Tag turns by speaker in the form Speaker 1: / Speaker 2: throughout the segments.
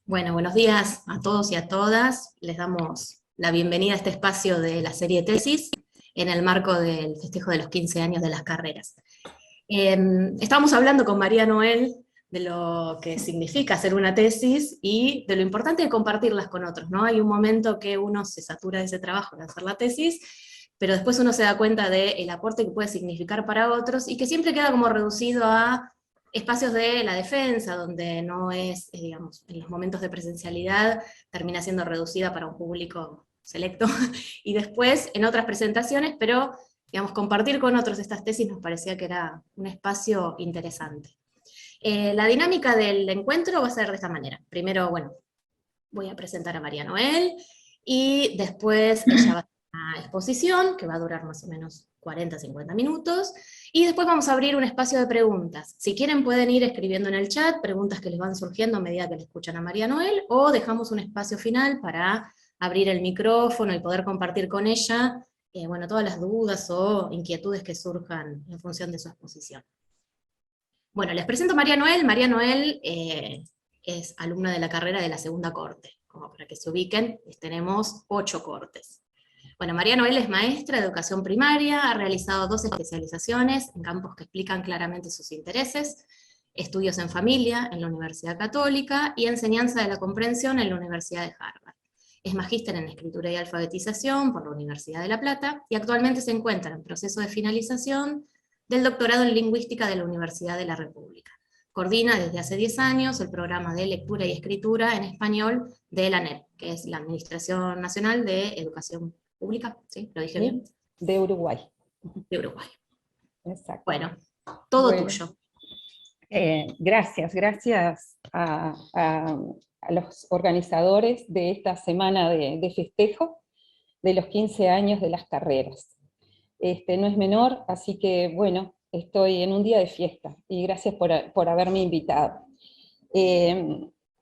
Speaker 1: Bueno, buenos días a todos y a todas. Les damos la bienvenida a este espacio de la serie Tesis en el marco del festejo de los 15 años de las carreras. Estábamos hablando con María Noel de lo que significa hacer una tesis y de lo importante de compartirlas con otros, ¿no? Hay un momento que uno se satura de ese trabajo de hacer la tesis, pero después uno se da cuenta del aporte que puede significar para otros y que siempre queda como reducido a espacios de la defensa, donde no es, digamos, en los momentos de presencialidad, termina siendo reducida para un público selecto, y después en otras presentaciones, pero, digamos, compartir con otros estas tesis nos parecía que era un espacio interesante. La dinámica del encuentro va a ser de esta manera. Primero, bueno, voy a presentar a María Noel, y después ella va a hacer una exposición que va a durar más o menos 40-50 minutos, y después vamos a abrir un espacio de preguntas. Si quieren pueden ir escribiendo en el chat preguntas que les van surgiendo a medida que le escuchan a María Noel, o dejamos un espacio final para abrir el micrófono y poder compartir con ella bueno, todas las dudas o inquietudes que surjan en función de su exposición. Bueno, les presento a María Noel. María Noel es alumna de la carrera de la segunda corte, como para que se ubiquen, tenemos 8 cortes. Bueno, María Noel es maestra de educación primaria, ha realizado 2 especializaciones en campos que explican claramente sus intereses: estudios en familia en la Universidad Católica y enseñanza de la comprensión en la Universidad de Harvard. Es magíster en escritura y alfabetización por la Universidad de La Plata, y actualmente se encuentra en proceso de finalización del doctorado en lingüística de la Universidad de la República. Coordina desde hace 10 años el programa de lectura y escritura en español de la ANEP, que es la Administración Nacional de Educación Pública, ¿sí? ¿Lo dije bien?
Speaker 2: De Uruguay.
Speaker 1: De Uruguay.
Speaker 2: Exacto.
Speaker 1: Bueno, todo tuyo.
Speaker 2: Gracias a los organizadores de esta semana de festejo de los 15 años de las carreras. No es menor, así que bueno, estoy en un día de fiesta, y gracias por haberme invitado.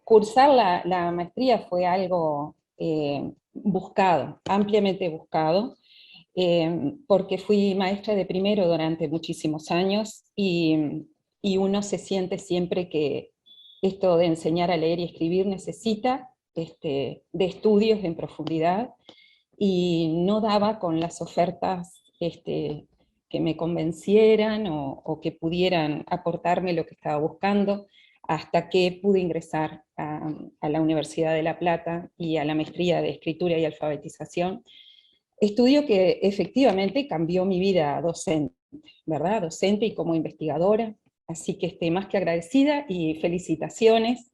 Speaker 2: Cursar la maestría fue algo buscado, ampliamente buscado, porque fui maestra de primero durante muchísimos años, y uno se siente siempre que esto de enseñar a leer y escribir necesita de estudios en profundidad, y no daba con las ofertas que me convencieran o que pudieran aportarme lo que estaba buscando, hasta que pude ingresar a la Universidad de La Plata y a la maestría de escritura y alfabetización. Estudio que efectivamente cambió mi vida docente, ¿verdad? Docente y como investigadora, así que más que agradecida, y felicitaciones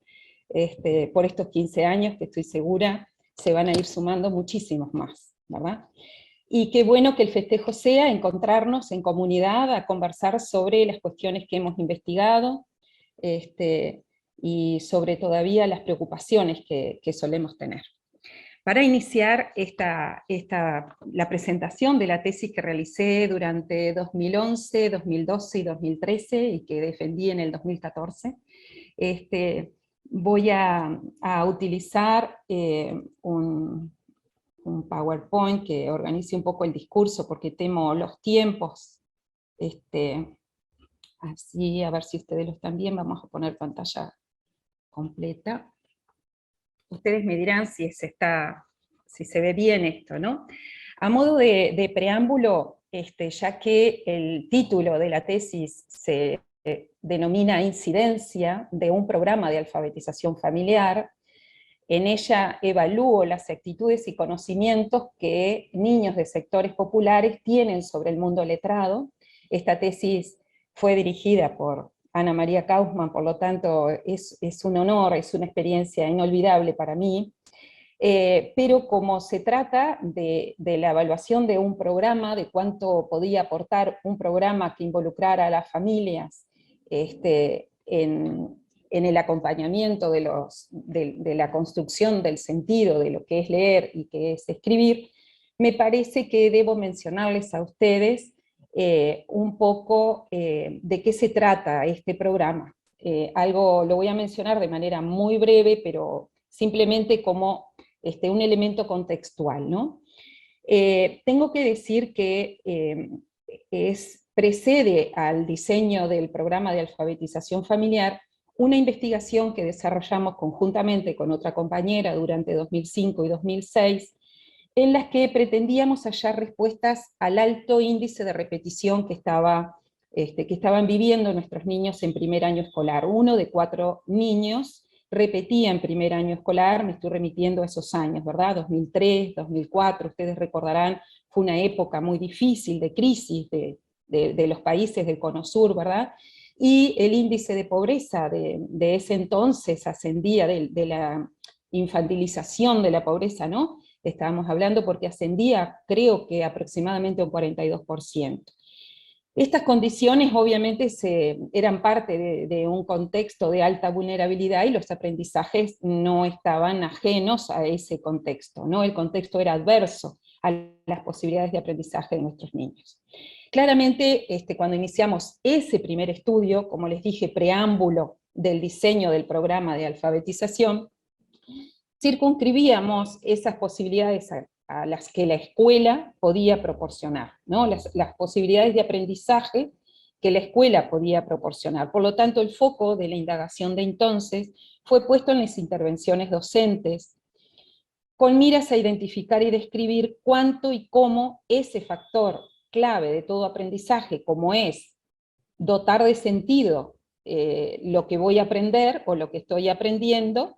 Speaker 2: por estos 15 años, que estoy segura se van a ir sumando muchísimos más, ¿verdad? Y qué bueno que el festejo sea encontrarnos en comunidad a conversar sobre las cuestiones que hemos investigado, y sobre todavía las preocupaciones que solemos tener. Para iniciar la presentación de la tesis que realicé durante 2011, 2012 y 2013, y que defendí en el 2014, voy a utilizar un PowerPoint que organice un poco el discurso, porque temo los tiempos. Así, a ver si ustedes lo están bien, vamos a poner pantalla completa. Ustedes me dirán si se ve bien esto, ¿no? A modo de preámbulo, ya que el título de la tesis se denomina Incidencia de un programa de alfabetización familiar, en ella evalúo las actitudes y conocimientos que niños de sectores populares tienen sobre el mundo letrado. Esta tesis fue dirigida por Ana María Kaufman, por lo tanto es un honor, es una experiencia inolvidable para mí, pero como se trata de la evaluación de un programa, de cuánto podía aportar un programa que involucrara a las familias en el acompañamiento de la construcción del sentido de lo que es leer y que es escribir, me parece que debo mencionarles a ustedes un poco de qué se trata este programa. Algo lo voy a mencionar de manera muy breve, pero simplemente como un elemento contextual, ¿no? Tengo que decir que precede al diseño del programa de alfabetización familiar una investigación que desarrollamos conjuntamente con otra compañera durante 2005 y 2006, en las que pretendíamos hallar respuestas al alto índice de repetición que estaban viviendo nuestros niños en primer año escolar. 1 de 4 niños repetía en primer año escolar, me estoy remitiendo a esos años, ¿verdad? 2003, 2004, ustedes recordarán, fue una época muy difícil de crisis de los países del Cono Sur, ¿verdad? Y el índice de pobreza de ese entonces ascendía de la infantilización de la pobreza, ¿no? Estábamos hablando porque ascendía, creo que aproximadamente un 42%. Estas condiciones obviamente eran parte de un contexto de alta vulnerabilidad y los aprendizajes no estaban ajenos a ese contexto, ¿no? El contexto era adverso a las posibilidades de aprendizaje de nuestros niños. Claramente, cuando iniciamos ese primer estudio, como les dije, preámbulo del diseño del programa de alfabetización, circunscribíamos esas posibilidades a las que la escuela podía proporcionar, ¿no? Las posibilidades de aprendizaje que la escuela podía proporcionar. Por lo tanto, el foco de la indagación de entonces fue puesto en las intervenciones docentes, con miras a identificar y describir cuánto y cómo ese factor clave de todo aprendizaje, como es dotar de sentido lo que voy a aprender o lo que estoy aprendiendo,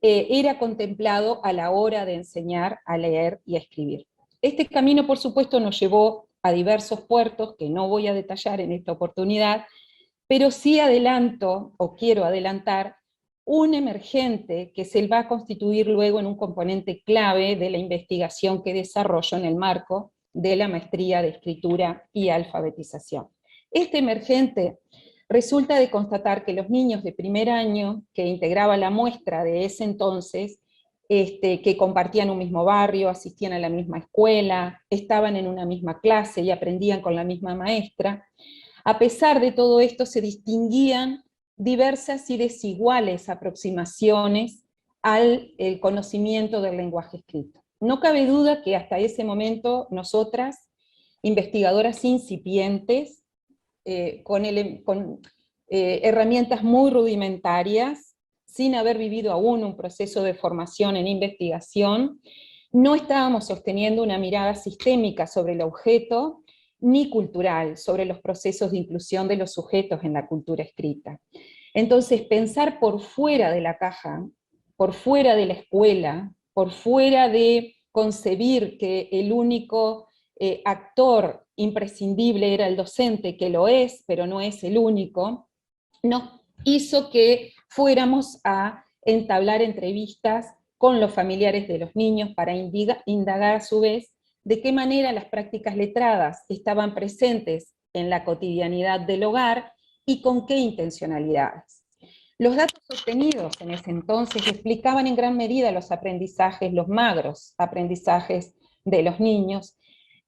Speaker 2: era contemplado a la hora de enseñar a leer y a escribir. Este camino, por supuesto, nos llevó a diversos puertos, que no voy a detallar en esta oportunidad, pero sí adelanto, o quiero adelantar, un emergente que se va a constituir luego en un componente clave de la investigación que desarrollo en el marco de la maestría de escritura y alfabetización. Este emergente resulta de constatar que los niños de primer año, que integraba la muestra de ese entonces, que compartían un mismo barrio, asistían a la misma escuela, estaban en una misma clase y aprendían con la misma maestra, a pesar de todo esto se distinguían diversas y desiguales aproximaciones al conocimiento del lenguaje escrito. No cabe duda que hasta ese momento nosotras, investigadoras incipientes, con herramientas muy rudimentarias, sin haber vivido aún un proceso de formación en investigación, no estábamos sosteniendo una mirada sistémica sobre el objeto, ni cultural, sobre los procesos de inclusión de los sujetos en la cultura escrita. Entonces, pensar por fuera de la caja, por fuera de la escuela, por fuera de concebir que el único actor imprescindible era el docente, que lo es, pero no es el único, nos hizo que fuéramos a entablar entrevistas con los familiares de los niños para indagar a su vez de qué manera las prácticas letradas estaban presentes en la cotidianidad del hogar y con qué intencionalidades. Los datos obtenidos en ese entonces explicaban en gran medida los aprendizajes, los magros aprendizajes de los niños,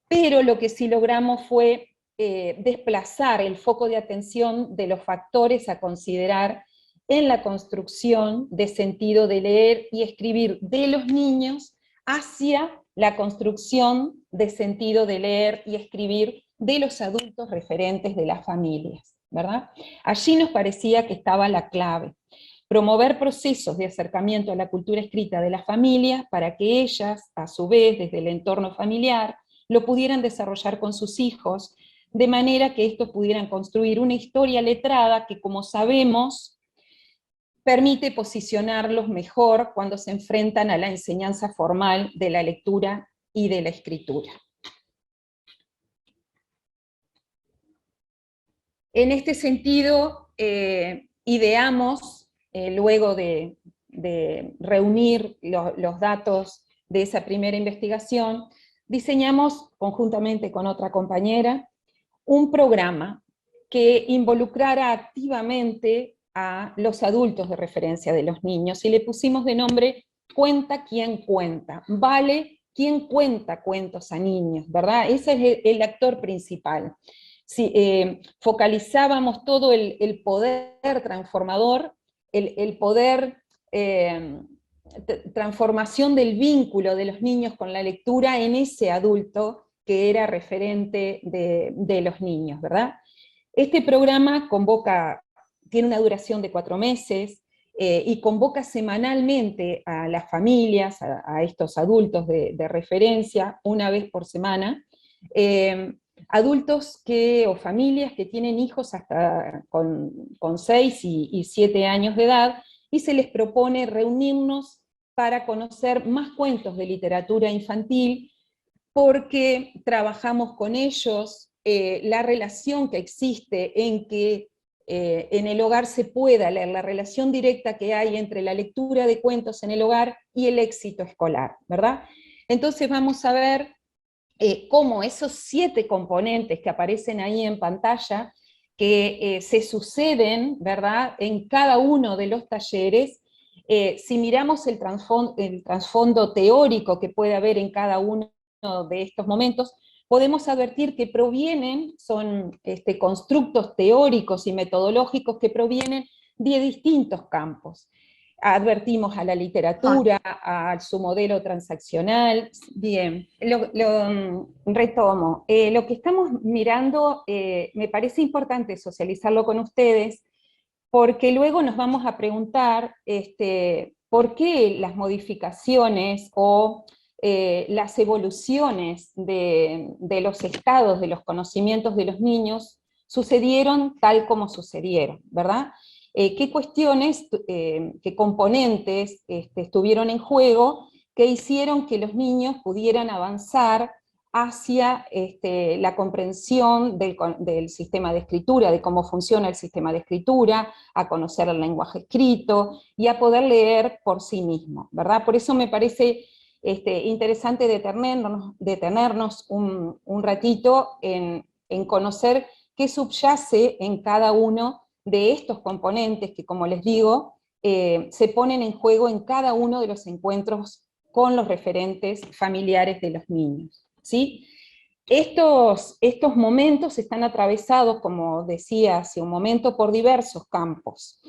Speaker 2: pero lo que sí logramos fue desplazar el foco de atención de los factores a considerar en la construcción de sentido de leer y escribir de los niños hacia la construcción de sentido de leer y escribir de los adultos referentes de las familias, ¿verdad? Allí nos parecía que estaba la clave. Promover procesos de acercamiento a la cultura escrita de las familias para que ellas, a su vez, desde el entorno familiar, lo pudieran desarrollar con sus hijos, de manera que estos pudieran construir una historia letrada que, como sabemos, permite posicionarlos mejor cuando se enfrentan a la enseñanza formal de la lectura y de la escritura. En este sentido, ideamos, luego de reunir los datos de esa primera investigación, diseñamos conjuntamente con otra compañera un programa que involucrara activamente a los adultos de referencia de los niños, y le pusimos de nombre Cuenta quien cuenta, vale quien cuenta cuentos a niños, ¿verdad? Ese es el actor principal. Si, focalizábamos todo el poder transformador, el poder transformación del vínculo de los niños con la lectura en ese adulto que era referente de los niños, ¿verdad? Este programa convoca tiene una duración de 4 meses, y convoca semanalmente a las familias, a estos adultos de referencia, una vez por semana, adultos o familias que tienen hijos hasta con 6 y 7 años de edad, y se les propone reunirnos para conocer más cuentos de literatura infantil, porque trabajamos con ellos la relación que existe en que en el hogar se pueda leer, la relación directa que hay entre la lectura de cuentos en el hogar y el éxito escolar, ¿verdad? Entonces vamos a ver cómo esos 7 componentes que aparecen ahí en pantalla, que se suceden, ¿verdad?, en cada uno de los talleres. Si miramos el trasfondo teórico que puede haber en cada uno de estos momentos, podemos advertir que son constructos teóricos y metodológicos que provienen de distintos campos. Advertimos a la literatura, a su modelo transaccional. Bien, retomo. Lo que estamos mirando, me parece importante socializarlo con ustedes, porque luego nos vamos a preguntar por qué las modificaciones o las evoluciones de los estados, de los conocimientos de los niños, sucedieron tal como sucedieron, ¿verdad? ¿Qué cuestiones, qué componentes estuvieron en juego que hicieron que los niños pudieran avanzar hacia la comprensión del sistema de escritura, de cómo funciona el sistema de escritura, a conocer el lenguaje escrito y a poder leer por sí mismo, ¿verdad? Por eso me parece interesante detenernos un ratito en conocer qué subyace en cada uno de estos componentes que, como les digo, se ponen en juego en cada uno de los encuentros con los referentes familiares de los niños, ¿sí? Estos momentos están atravesados, como decía hace un momento, por diversos campos.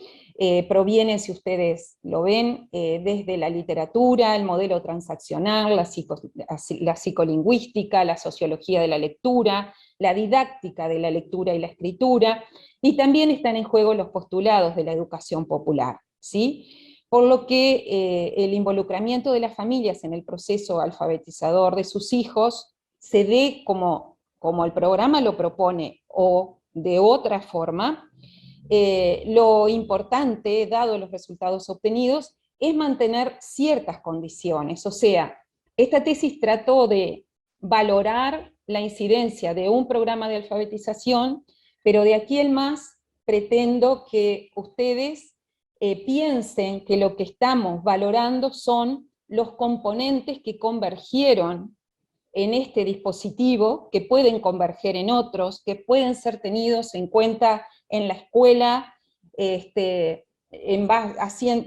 Speaker 2: Provienen, si ustedes lo ven, desde la literatura, el modelo transaccional, la psicolingüística, la sociología de la lectura, la didáctica de la lectura y la escritura, y también están en juego los postulados de la educación popular, ¿sí? Por lo que el involucramiento de las familias en el proceso alfabetizador de sus hijos se ve como el programa lo propone, o de otra forma. Lo importante, dado los resultados obtenidos, es mantener ciertas condiciones. O sea, esta tesis trató de valorar la incidencia de un programa de alfabetización, pero de aquí en más pretendo que ustedes piensen que lo que estamos valorando son los componentes que convergieron en este dispositivo, que pueden converger en otros, que pueden ser tenidos en cuenta en la escuela,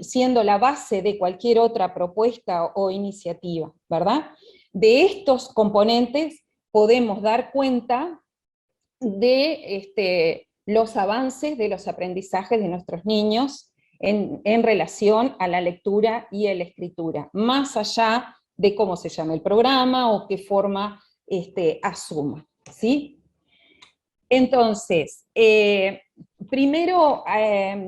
Speaker 2: siendo la base de cualquier otra propuesta o iniciativa, ¿verdad? De estos componentes podemos dar cuenta de los avances de los aprendizajes de nuestros niños en relación a la lectura y a la escritura, más allá de cómo se llama el programa o qué forma asuma, ¿sí? Entonces, primero,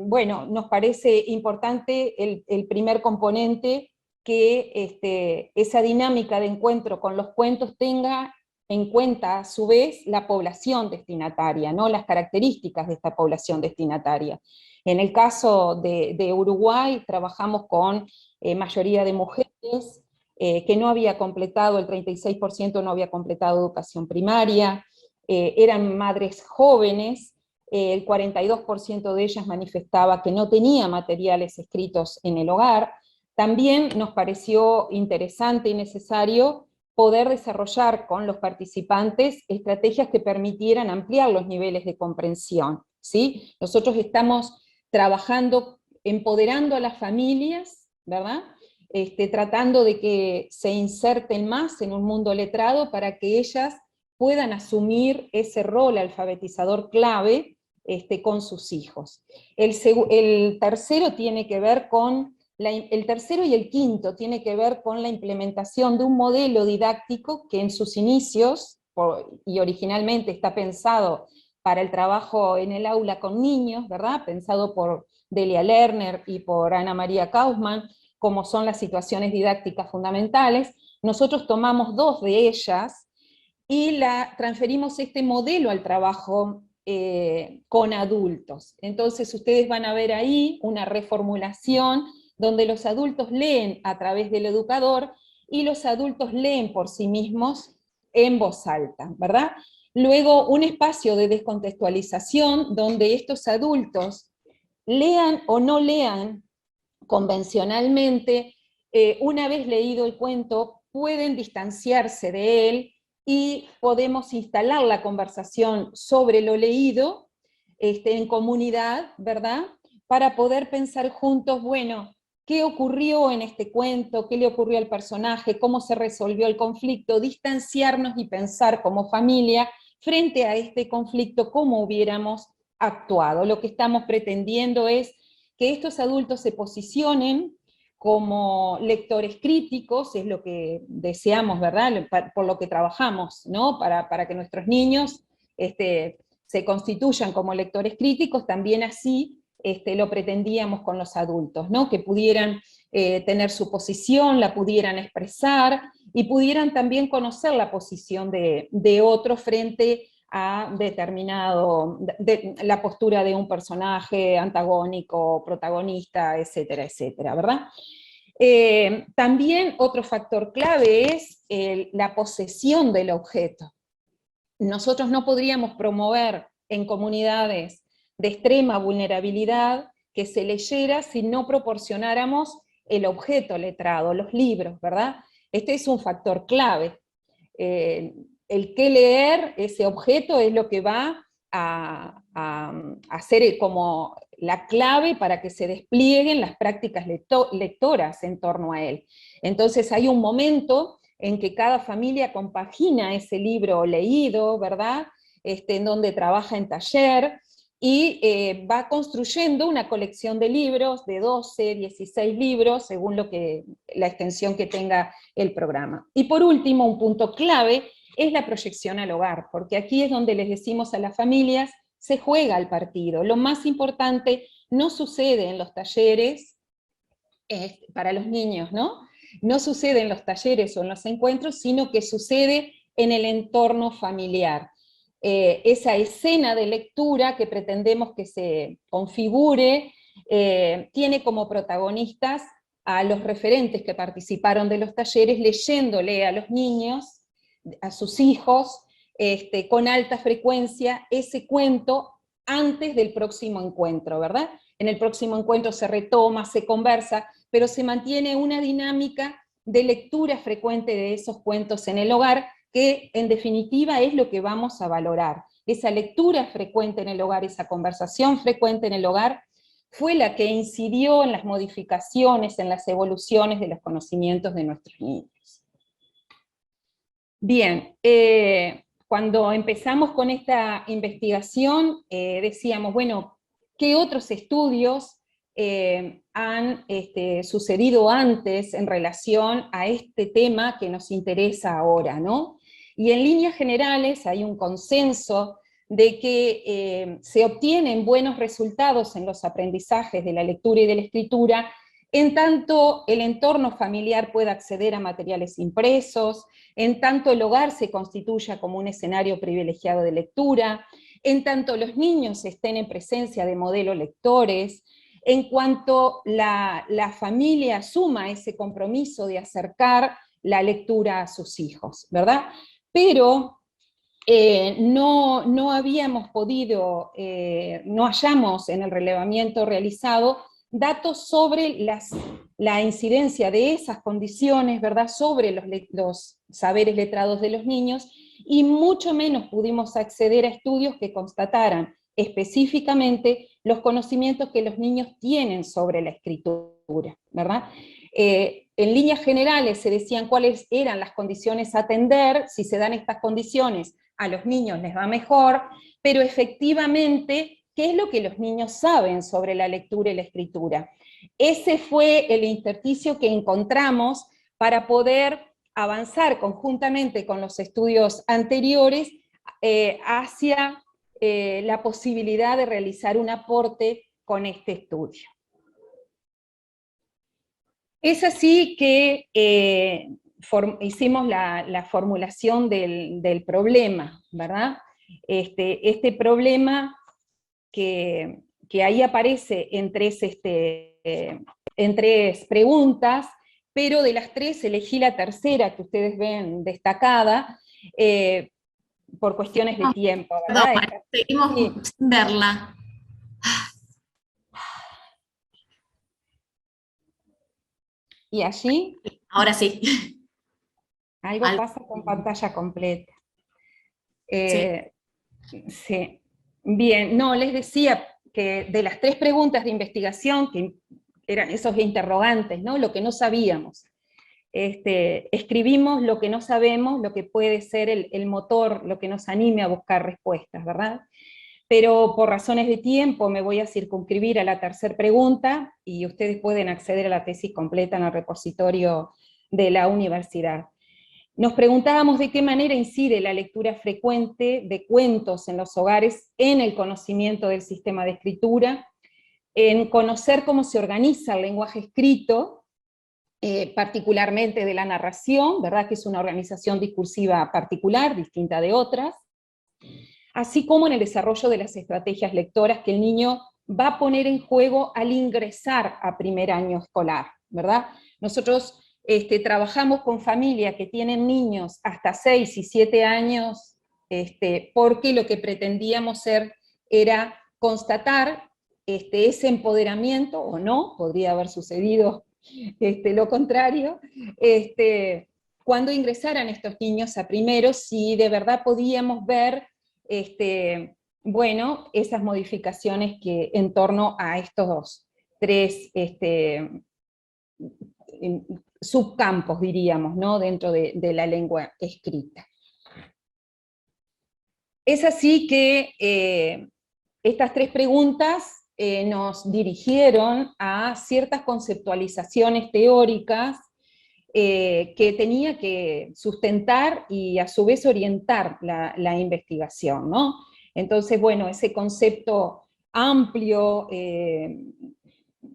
Speaker 2: bueno, nos parece importante el primer componente, que esa dinámica de encuentro con los cuentos tenga en cuenta, a su vez, la población destinataria, ¿no? Las características de esta población destinataria. En el caso de Uruguay, trabajamos con mayoría de mujeres, que no había completado, el 36% no había completado educación primaria, eran madres jóvenes, el 42% de ellas manifestaba que no tenía materiales escritos en el hogar. También nos pareció interesante y necesario poder desarrollar con los participantes estrategias que permitieran ampliar los niveles de comprensión, ¿sí? Nosotros estamos trabajando, empoderando a las familias, ¿verdad? Tratando de que se inserten más en un mundo letrado para que ellas puedan asumir ese rol alfabetizador clave con sus hijos. El tercero tiene que ver con el tercero y el quinto tiene que ver con la implementación de un modelo didáctico que en sus inicios, y originalmente está pensado para el trabajo en el aula con niños, ¿verdad? Pensado por Delia Lerner y por Ana María Kaufman, como son las situaciones didácticas fundamentales. Nosotros tomamos 2 de ellas y transferimos este modelo al trabajo con adultos. Entonces ustedes van a ver ahí una reformulación donde los adultos leen a través del educador y los adultos leen por sí mismos en voz alta, ¿verdad? Luego un espacio de descontextualización donde estos adultos lean o no lean convencionalmente, una vez leído el cuento, pueden distanciarse de él y podemos instalar la conversación sobre lo leído en comunidad, ¿verdad? Para poder pensar juntos, bueno, ¿qué ocurrió en este cuento? ¿Qué le ocurrió al personaje? ¿Cómo se resolvió el conflicto? Distanciarnos y pensar como familia frente a este conflicto, cómo hubiéramos actuado. Lo que estamos pretendiendo es que estos adultos se posicionen como lectores críticos, es lo que deseamos, ¿verdad? Por lo que trabajamos, ¿no? Para que nuestros niños se constituyan como lectores críticos, también así lo pretendíamos con los adultos, ¿no? Que pudieran tener su posición, la pudieran expresar, y pudieran también conocer la posición de otros frente a la postura de un personaje antagónico, protagonista, etcétera, etcétera, ¿verdad? También otro factor clave es la posesión del objeto. Nosotros no podríamos promover en comunidades de extrema vulnerabilidad que se leyera si no proporcionáramos el objeto letrado, los libros, ¿verdad? Este es un factor clave. El qué leer, ese objeto, es lo que va a ser como la clave para que se desplieguen las prácticas lectoras en torno a él. Entonces hay un momento en que cada familia compagina ese libro leído, ¿verdad? En donde trabaja en taller, y va construyendo una colección de libros, de 12, 16 libros, según la extensión que tenga el programa. Y por último, un punto clave es la proyección al hogar, porque aquí es donde les decimos a las familias, se juega el partido. Lo más importante no sucede en los talleres para los niños, ¿no? No sucede en los talleres o en los encuentros, sino que sucede en el entorno familiar. Esa escena de lectura que pretendemos que se configure tiene como protagonistas a los referentes que participaron de los talleres, leyéndole a los niños, a sus hijos, con alta frecuencia ese cuento antes del próximo encuentro, ¿verdad? En el próximo encuentro se retoma, se conversa, pero se mantiene una dinámica de lectura frecuente de esos cuentos en el hogar, que en definitiva es lo que vamos a valorar. Esa lectura frecuente en el hogar, esa conversación frecuente en el hogar, fue la que incidió en las modificaciones, en las evoluciones de los conocimientos de nuestros niños. Bien, cuando empezamos con esta investigación, decíamos, bueno, ¿qué otros estudios han sucedido antes en relación a este tema que nos interesa ahora, ¿no? Y en líneas generales hay un consenso de que se obtienen buenos resultados en los aprendizajes de la lectura y de la escritura, en tanto el entorno familiar pueda acceder a materiales impresos, en tanto el hogar se constituya como un escenario privilegiado de lectura, en tanto los niños estén en presencia de modelos lectores, en cuanto la familia asuma ese compromiso de acercar la lectura a sus hijos, ¿verdad? Pero no habíamos podido, no hallamos en el relevamiento realizado datos sobre la incidencia de esas condiciones, ¿verdad?, sobre los saberes letrados de los niños, y mucho menos pudimos acceder a estudios que constataran específicamente los conocimientos que los niños tienen sobre la escritura, ¿verdad? En líneas generales se decían cuáles eran las condiciones a atender, si se dan estas condiciones a los niños les va mejor, pero efectivamente, ¿qué es lo que los niños saben sobre la lectura y la escritura? Ese fue el intersticio que encontramos para poder avanzar conjuntamente con los estudios anteriores hacia la posibilidad de realizar un aporte con este estudio. Es así que hicimos la formulación del problema, ¿verdad? Este problema que ahí aparece en tres preguntas, pero de las tres elegí la tercera que ustedes ven destacada, por cuestiones de tiempo, ¿verdad?
Speaker 1: Perdón, seguimos
Speaker 2: Sí.
Speaker 1: sin verla.
Speaker 2: Y allí
Speaker 1: Ahora sí.
Speaker 2: algo pasa con pantalla completa.
Speaker 1: Sí.
Speaker 2: Sí. Bien, no, les decía que de las tres preguntas de investigación, que eran esos interrogantes, ¿no? Lo que no sabíamos. Escribimos lo que no sabemos, lo que puede ser el motor, lo que nos anime a buscar respuestas, ¿verdad? Pero por razones de tiempo me voy a circunscribir a la tercera pregunta, y ustedes pueden acceder a la tesis completa en el repositorio de la universidad. Nos preguntábamos de qué manera incide la lectura frecuente de cuentos en los hogares en el conocimiento del sistema de escritura, en conocer cómo se organiza el lenguaje escrito, particularmente de la narración, ¿verdad? Que es una organización discursiva particular, distinta de otras, así como en el desarrollo de las estrategias lectoras que el niño va a poner en juego al ingresar a primer año escolar, ¿verdad? Nosotros trabajamos con familias que tienen niños hasta 6 y 7 años, porque lo que pretendíamos era constatar ese empoderamiento, o no, podría haber sucedido lo contrario, cuando ingresaran estos niños a primero, si de verdad podíamos ver bueno, esas modificaciones que en torno a estos tres subcampos, diríamos, ¿no? Dentro de la lengua escrita. Es así que estas tres preguntas nos dirigieron a ciertas conceptualizaciones teóricas que tenía que sustentar y a su vez orientar la investigación, ¿no? Entonces, bueno, ese concepto amplio,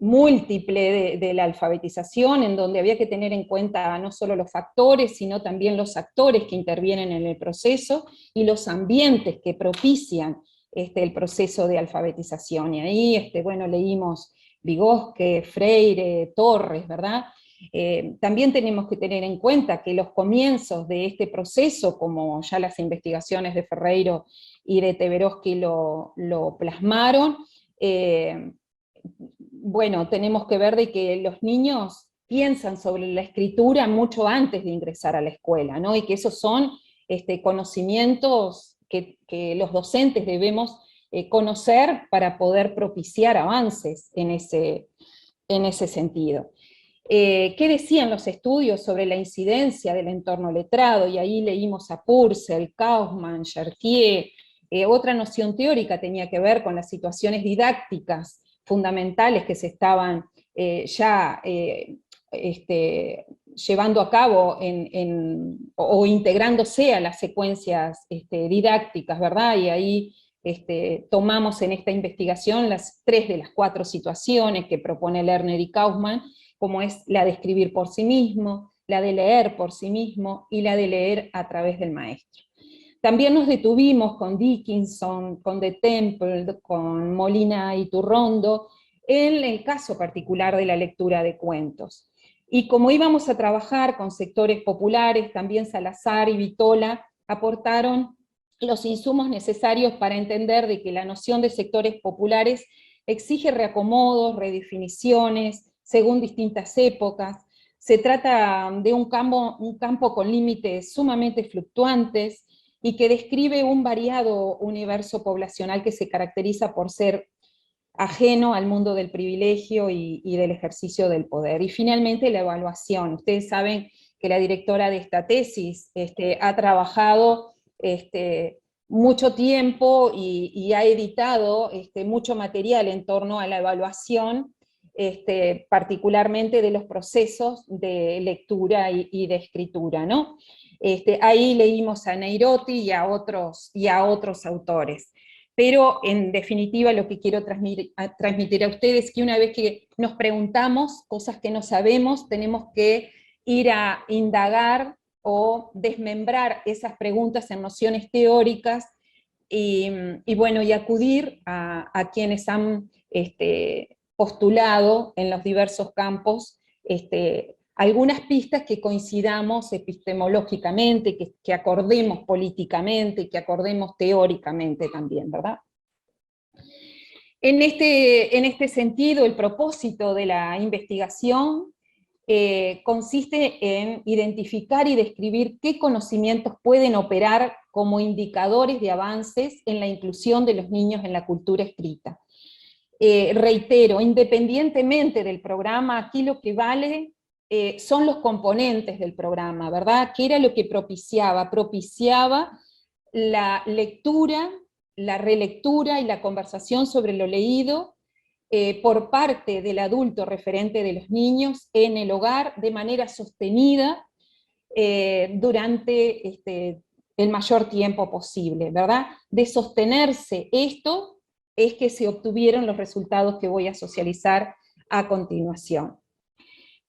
Speaker 2: múltiple de la alfabetización, en donde había que tener en cuenta no solo los factores, sino también los actores que intervienen en el proceso y los ambientes que propician el proceso de alfabetización. Y ahí, bueno, leímos Vygotsky, Freire, Torres, ¿verdad? También tenemos que tener en cuenta que los comienzos de este proceso, como ya las investigaciones de Ferreiro y de Teberovsky lo plasmaron, bueno, tenemos que ver de que los niños piensan sobre la escritura mucho antes de ingresar a la escuela, ¿no? Y que esos son conocimientos que los docentes debemos conocer para poder propiciar avances en ese sentido. ¿Qué decían los estudios sobre la incidencia del entorno letrado? Y ahí leímos a Purcell, Kaufman, Chartier. Otra noción teórica tenía que ver con las situaciones didácticas fundamentales que se estaban llevando a cabo o integrándose a las secuencias didácticas, ¿verdad? Y ahí tomamos en esta investigación las 3 de las 4 situaciones que propone Lerner y Kaufman, como es la de escribir por sí mismo, la de leer por sí mismo y la de leer a través del maestro. También nos detuvimos con Dickinson, con De Temple, con Molina y Turrondo, en el caso particular de la lectura de cuentos. Y como íbamos a trabajar con sectores populares, también Salazar y Vitola aportaron los insumos necesarios para entender de que la noción de sectores populares exige reacomodos, redefiniciones, según distintas épocas. Se trata de un campo con límites sumamente fluctuantes y que describe un variado universo poblacional que se caracteriza por ser ajeno al mundo del privilegio y del ejercicio del poder. Y finalmente la evaluación. Ustedes saben que la directora de esta tesis ha trabajado mucho tiempo y ha editado mucho material en torno a la evaluación, particularmente de los procesos de lectura y de escritura, ¿no? Ahí leímos a Neirotti y a otros autores. pero en definitiva lo que quiero transmitir a ustedes es que una vez que nos preguntamos cosas que no sabemos, tenemos que ir a indagar o desmembrar esas preguntas en nociones teóricas bueno, y acudir a quienes han postulado en los diversos campos algunas pistas que coincidamos epistemológicamente, que acordemos políticamente, que acordemos teóricamente también, ¿verdad? En este sentido, el propósito de la investigación consiste en identificar y describir qué conocimientos pueden operar como indicadores de avances en la inclusión de los niños en la cultura escrita. Reitero, independientemente del programa, aquí lo que vale son los componentes del programa, ¿verdad? ¿Qué era lo que propiciaba? Propiciaba la lectura, la relectura y la conversación sobre lo leído por parte del adulto referente de los niños en el hogar de manera sostenida durante el mayor tiempo posible, ¿verdad? De sostenerse esto es que se obtuvieron los resultados que voy a socializar a continuación.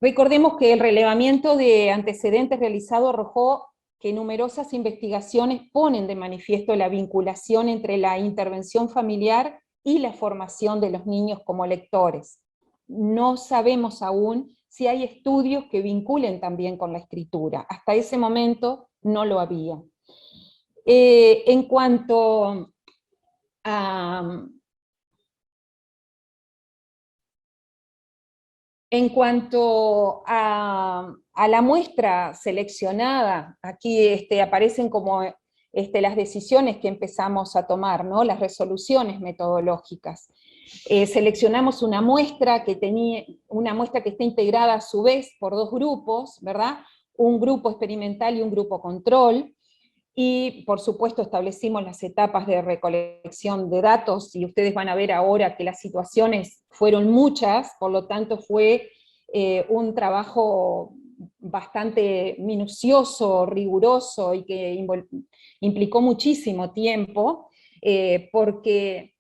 Speaker 2: Recordemos que el relevamiento de antecedentes realizado arrojó que numerosas investigaciones ponen de manifiesto la vinculación entre la intervención familiar y la formación de los niños como lectores. No sabemos aún si hay estudios que vinculen también con la escritura. Hasta ese momento no lo había. En cuanto a la muestra seleccionada, aquí aparecen como las decisiones que empezamos a tomar, ¿no? Las resoluciones metodológicas. Seleccionamos una muestra que está integrada a su vez por dos grupos, ¿verdad? Un grupo experimental y un grupo control, y por supuesto establecimos las etapas de recolección de datos, y ustedes van a ver ahora que las situaciones fueron muchas, por lo tanto fue un trabajo bastante minucioso, riguroso, y que implicó muchísimo tiempo, porque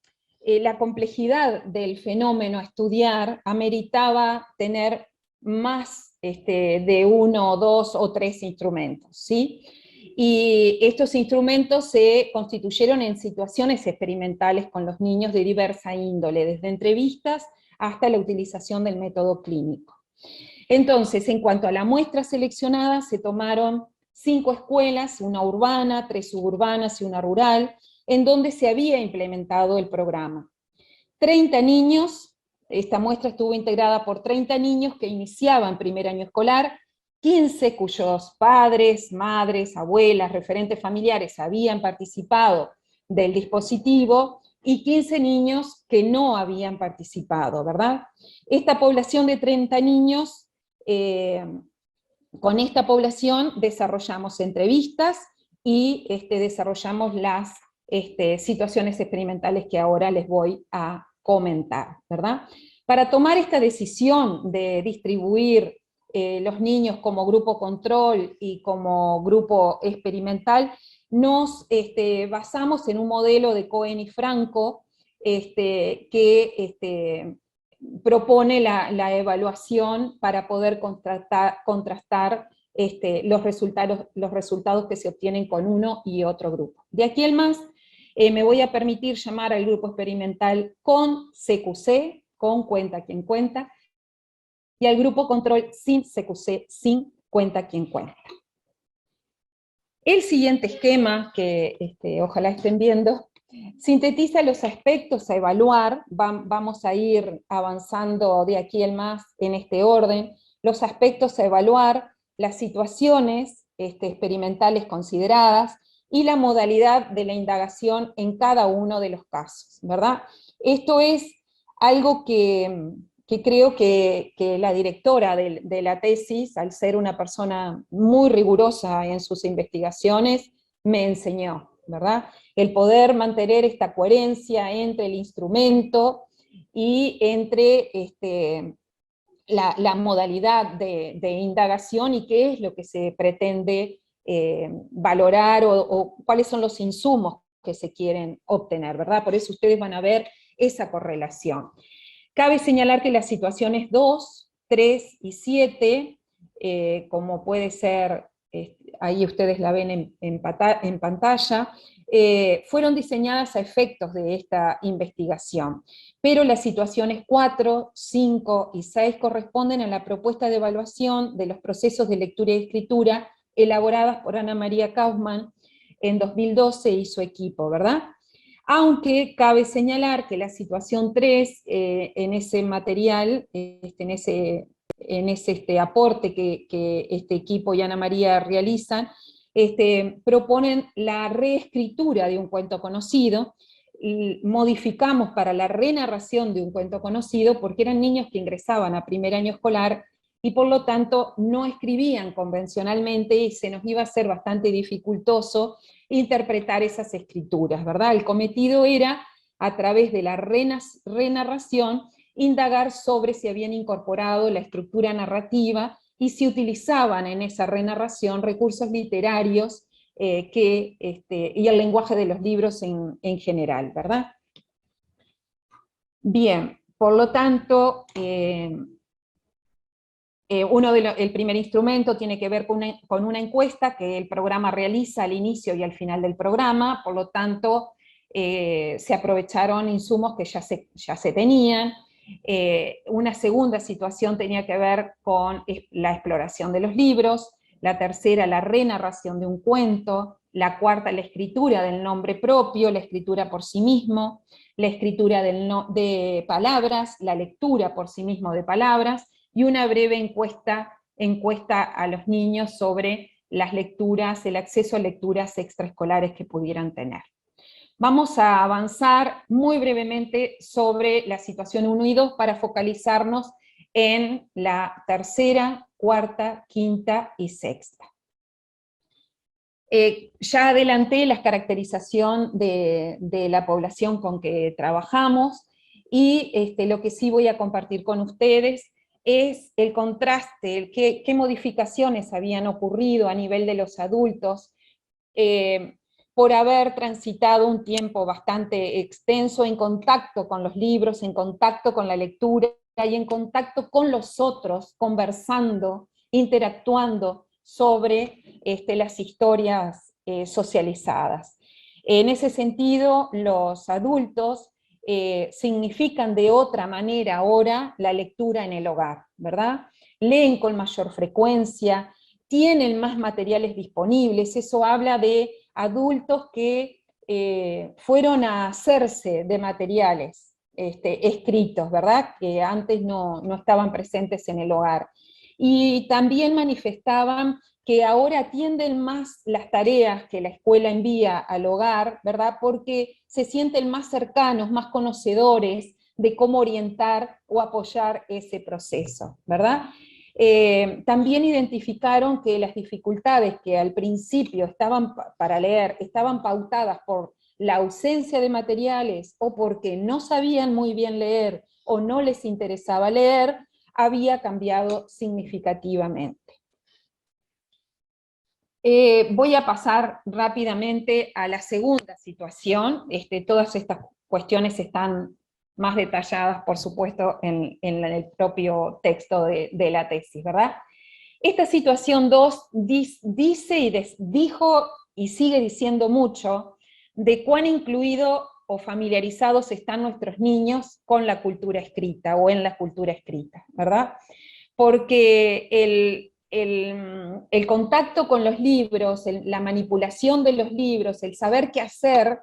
Speaker 2: la complejidad del fenómeno a estudiar ameritaba tener más de uno, dos o tres instrumentos, ¿sí? Y estos instrumentos se constituyeron en situaciones experimentales con los niños de diversa índole, desde entrevistas hasta la utilización del método clínico. Entonces, en cuanto a la muestra seleccionada, se tomaron 5 escuelas, una urbana, 3 suburbanas y una rural, en donde se había implementado el programa. 30 niños, esta muestra estuvo integrada por 30 niños que iniciaban primer año escolar, 15 cuyos padres, madres, abuelas, referentes familiares habían participado del dispositivo, y 15 niños que no habían participado, ¿verdad? Esta población de 30 niños, con esta población desarrollamos entrevistas y desarrollamos las situaciones experimentales que ahora les voy a comentar, ¿verdad? Para tomar esta decisión de distribuir los niños como grupo control y como grupo experimental, nos basamos en un modelo de Cohen y Franco que propone la evaluación para poder contrastar los resultados que se obtienen con uno y otro grupo. De aquí en más, me voy a permitir llamar al grupo experimental con CQC, con cuenta quien cuenta, y al grupo control sin CQC, sin cuenta quien cuenta. El siguiente esquema, que ojalá estén viendo, sintetiza los aspectos a evaluar. Vamos a ir avanzando de aquí en más en este orden. Los aspectos a evaluar, las situaciones experimentales consideradas, y la modalidad de la indagación en cada uno de los casos, ¿verdad? Esto es algo que creo que la directora de la tesis, al ser una persona muy rigurosa en sus investigaciones, me enseñó, ¿verdad? El poder mantener esta coherencia entre el instrumento y entre la modalidad de indagación, y qué es lo que se pretende valorar, o cuáles son los insumos que se quieren obtener, ¿verdad? Por eso ustedes van a ver esa correlación. Cabe señalar que las situaciones 2, 3 y 7, como puede ser, ahí ustedes la ven en pantalla, fueron diseñadas a efectos de esta investigación, pero las situaciones 4, 5 y 6 corresponden a la propuesta de evaluación de los procesos de lectura y escritura elaboradas por Ana María Kaufman en 2012 y su equipo, ¿verdad? Aunque cabe señalar que la situación 3, en ese material, en ese aporte que este equipo y Ana María realizan, proponen la reescritura de un cuento conocido, y modificamos para la renarración de un cuento conocido, porque eran niños que ingresaban a primer año escolar, y por lo tanto no escribían convencionalmente, y se nos iba a hacer bastante dificultoso interpretar esas escrituras, ¿verdad? El cometido era, a través de la renarración, indagar sobre si habían incorporado la estructura narrativa y si utilizaban en esa renarración recursos literarios y el lenguaje de los libros en general, ¿verdad? Bien, por lo tanto, el primer instrumento tiene que ver con una encuesta que el programa realiza al inicio y al final del programa, por lo tanto, se aprovecharon insumos que ya se tenían. Una segunda situación tenía que ver con la exploración de los libros, la tercera, la renarración de un cuento, la cuarta, la escritura del nombre propio, la escritura por sí mismo, la escritura de palabras, la lectura por sí mismo de palabras, y una breve encuesta a los niños sobre las lecturas, el acceso a lecturas extraescolares que pudieran tener. Vamos a avanzar muy brevemente sobre la situación 1 y 2 para focalizarnos en la tercera, cuarta, quinta y sexta. Ya adelanté la caracterización de la población con que trabajamos, y lo que sí voy a compartir con ustedes es el contraste, qué modificaciones habían ocurrido a nivel de los adultos, por haber transitado un tiempo bastante extenso en contacto con los libros, en contacto con la lectura, y en contacto con los otros, conversando, interactuando sobre las historias socializadas. En ese sentido, los adultos significan de otra manera ahora la lectura en el hogar, ¿verdad? Leen con mayor frecuencia, tienen más materiales disponibles, eso habla de adultos que fueron a hacerse de materiales escritos, ¿verdad? Que antes no estaban presentes en el hogar. Y también manifestaban que ahora atienden más las tareas que la escuela envía al hogar, ¿verdad? Porque se sienten más cercanos, más conocedores de cómo orientar o apoyar ese proceso, ¿verdad? También identificaron que las dificultades que al principio estaban para leer estaban pautadas por la ausencia de materiales o porque no sabían muy bien leer o no les interesaba leer, había cambiado significativamente. Voy a pasar rápidamente a la segunda situación. Todas estas cuestiones están más detalladas, por supuesto, en el propio texto de la tesis, ¿verdad? Esta situación 2 dice y dijo y sigue diciendo mucho de cuán incluido o familiarizados están nuestros niños con la cultura escrita o en la cultura escrita, ¿verdad? Porque el contacto con los libros, la manipulación de los libros, el saber qué hacer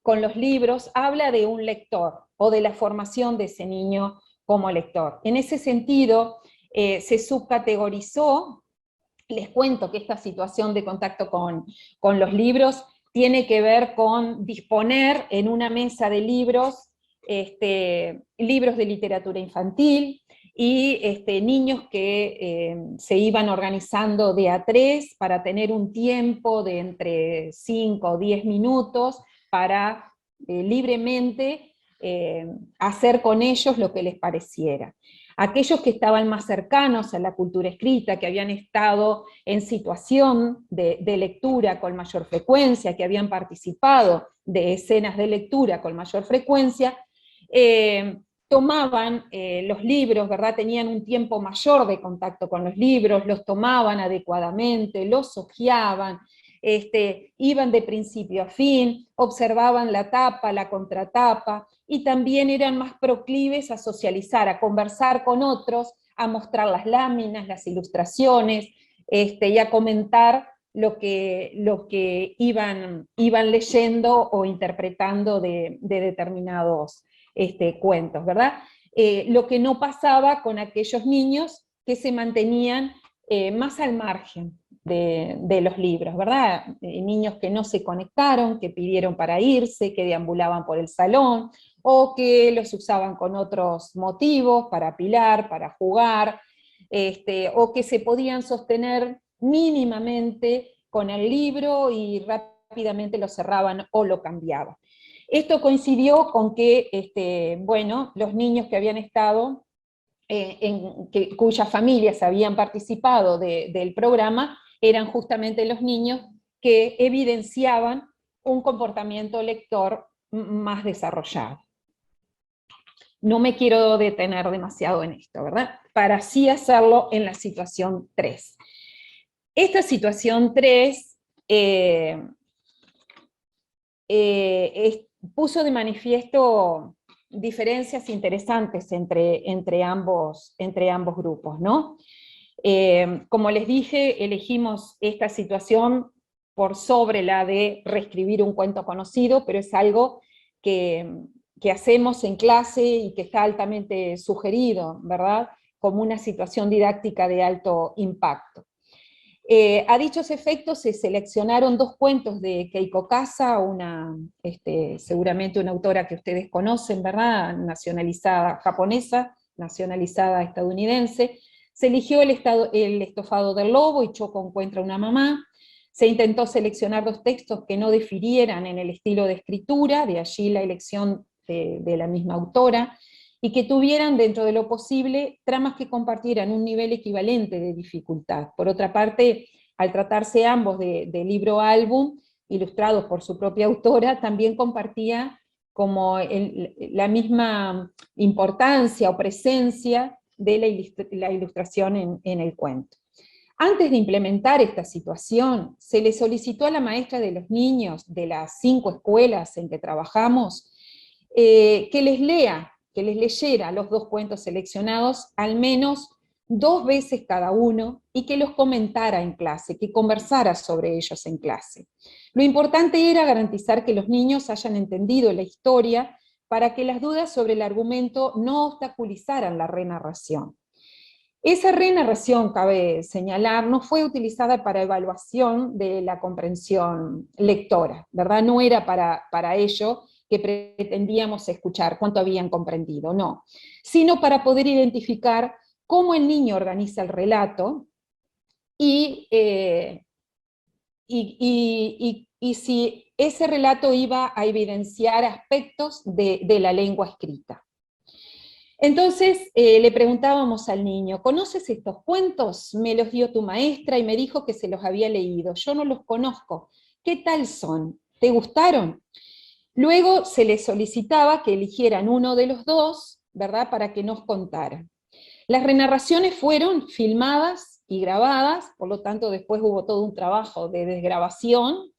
Speaker 2: con los libros, habla de un lector o de la formación de ese niño como lector. En ese sentido, se subcategorizó. Les cuento que esta situación de contacto con los libros tiene que ver con disponer en una mesa de libros, libros de literatura infantil, y niños que se iban organizando de a 3 para tener un tiempo de entre 5 o 10 minutos para libremente hacer con ellos lo que les pareciera. Aquellos que estaban más cercanos a la cultura escrita, que habían estado en situación de lectura con mayor frecuencia, que habían participado de escenas de lectura con mayor frecuencia, tomaban los libros, ¿verdad? Tenían un tiempo mayor de contacto con los libros, los tomaban adecuadamente, los hojeaban, iban de principio a fin, observaban la tapa, la contratapa, y también eran más proclives a socializar, a conversar con otros, a mostrar las láminas, las ilustraciones, y a comentar lo que iban leyendo o interpretando de determinados cuentos, ¿verdad? Lo que no pasaba con aquellos niños que se mantenían más al margen de los libros, ¿verdad? Niños que no se conectaron, que pidieron para irse, que deambulaban por el salón, o que los usaban con otros motivos, para apilar, para jugar, o que se podían sostener mínimamente con el libro y rápidamente lo cerraban o lo cambiaban. Esto coincidió con que, bueno, los niños que habían estado, cuyas familias habían participado del programa, eran justamente los niños que evidenciaban un comportamiento lector más desarrollado. No me quiero detener demasiado en esto, ¿verdad? Para así hacerlo en la situación 3. Esta situación 3 puso de manifiesto diferencias interesantes entre ambos grupos, ¿no? Como les dije, elegimos esta situación por sobre la de reescribir un cuento conocido, pero es algo que hacemos en clase y que está altamente sugerido, ¿verdad? Como una situación didáctica de alto impacto. A dichos efectos se seleccionaron 2 cuentos de Keiko Kasa, seguramente una autora que ustedes conocen, ¿verdad? Nacionalizada japonesa, nacionalizada estadounidense. Se eligió el estofado del lobo y Choco encuentra una mamá. Se intentó seleccionar 2 textos que no difirieran en el estilo de escritura, de allí la elección de la misma autora, y que tuvieran, dentro de lo posible, tramas que compartieran un nivel equivalente de dificultad. Por otra parte, al tratarse ambos de libro-álbum, ilustrados por su propia autora, también compartía como la misma importancia o presencia de la ilustración en el cuento. Antes de implementar esta situación, se le solicitó a la maestra de los niños de las 5 escuelas en que trabajamos que les leyera los 2 cuentos seleccionados al menos 2 veces cada uno y que los comentara en clase, que conversara sobre ellos en clase. Lo importante era garantizar que los niños hayan entendido la historia para que las dudas sobre el argumento no obstaculizaran la renarración. Esa renarración, cabe señalar, no fue utilizada para evaluación de la comprensión lectora, ¿verdad? No era para ello que pretendíamos escuchar cuánto habían comprendido, no, sino para poder identificar cómo el niño organiza el relato y si ese relato iba a evidenciar aspectos de la lengua escrita. Entonces le preguntábamos al niño, ¿conoces estos cuentos? Me los dio tu maestra y me dijo que se los había leído. Yo no los conozco. ¿Qué tal son? ¿Te gustaron? Luego se les solicitaba que eligieran uno de los 2, ¿verdad?, para que nos contaran. Las renarraciones fueron filmadas y grabadas, por lo tanto después hubo todo un trabajo de desgrabación,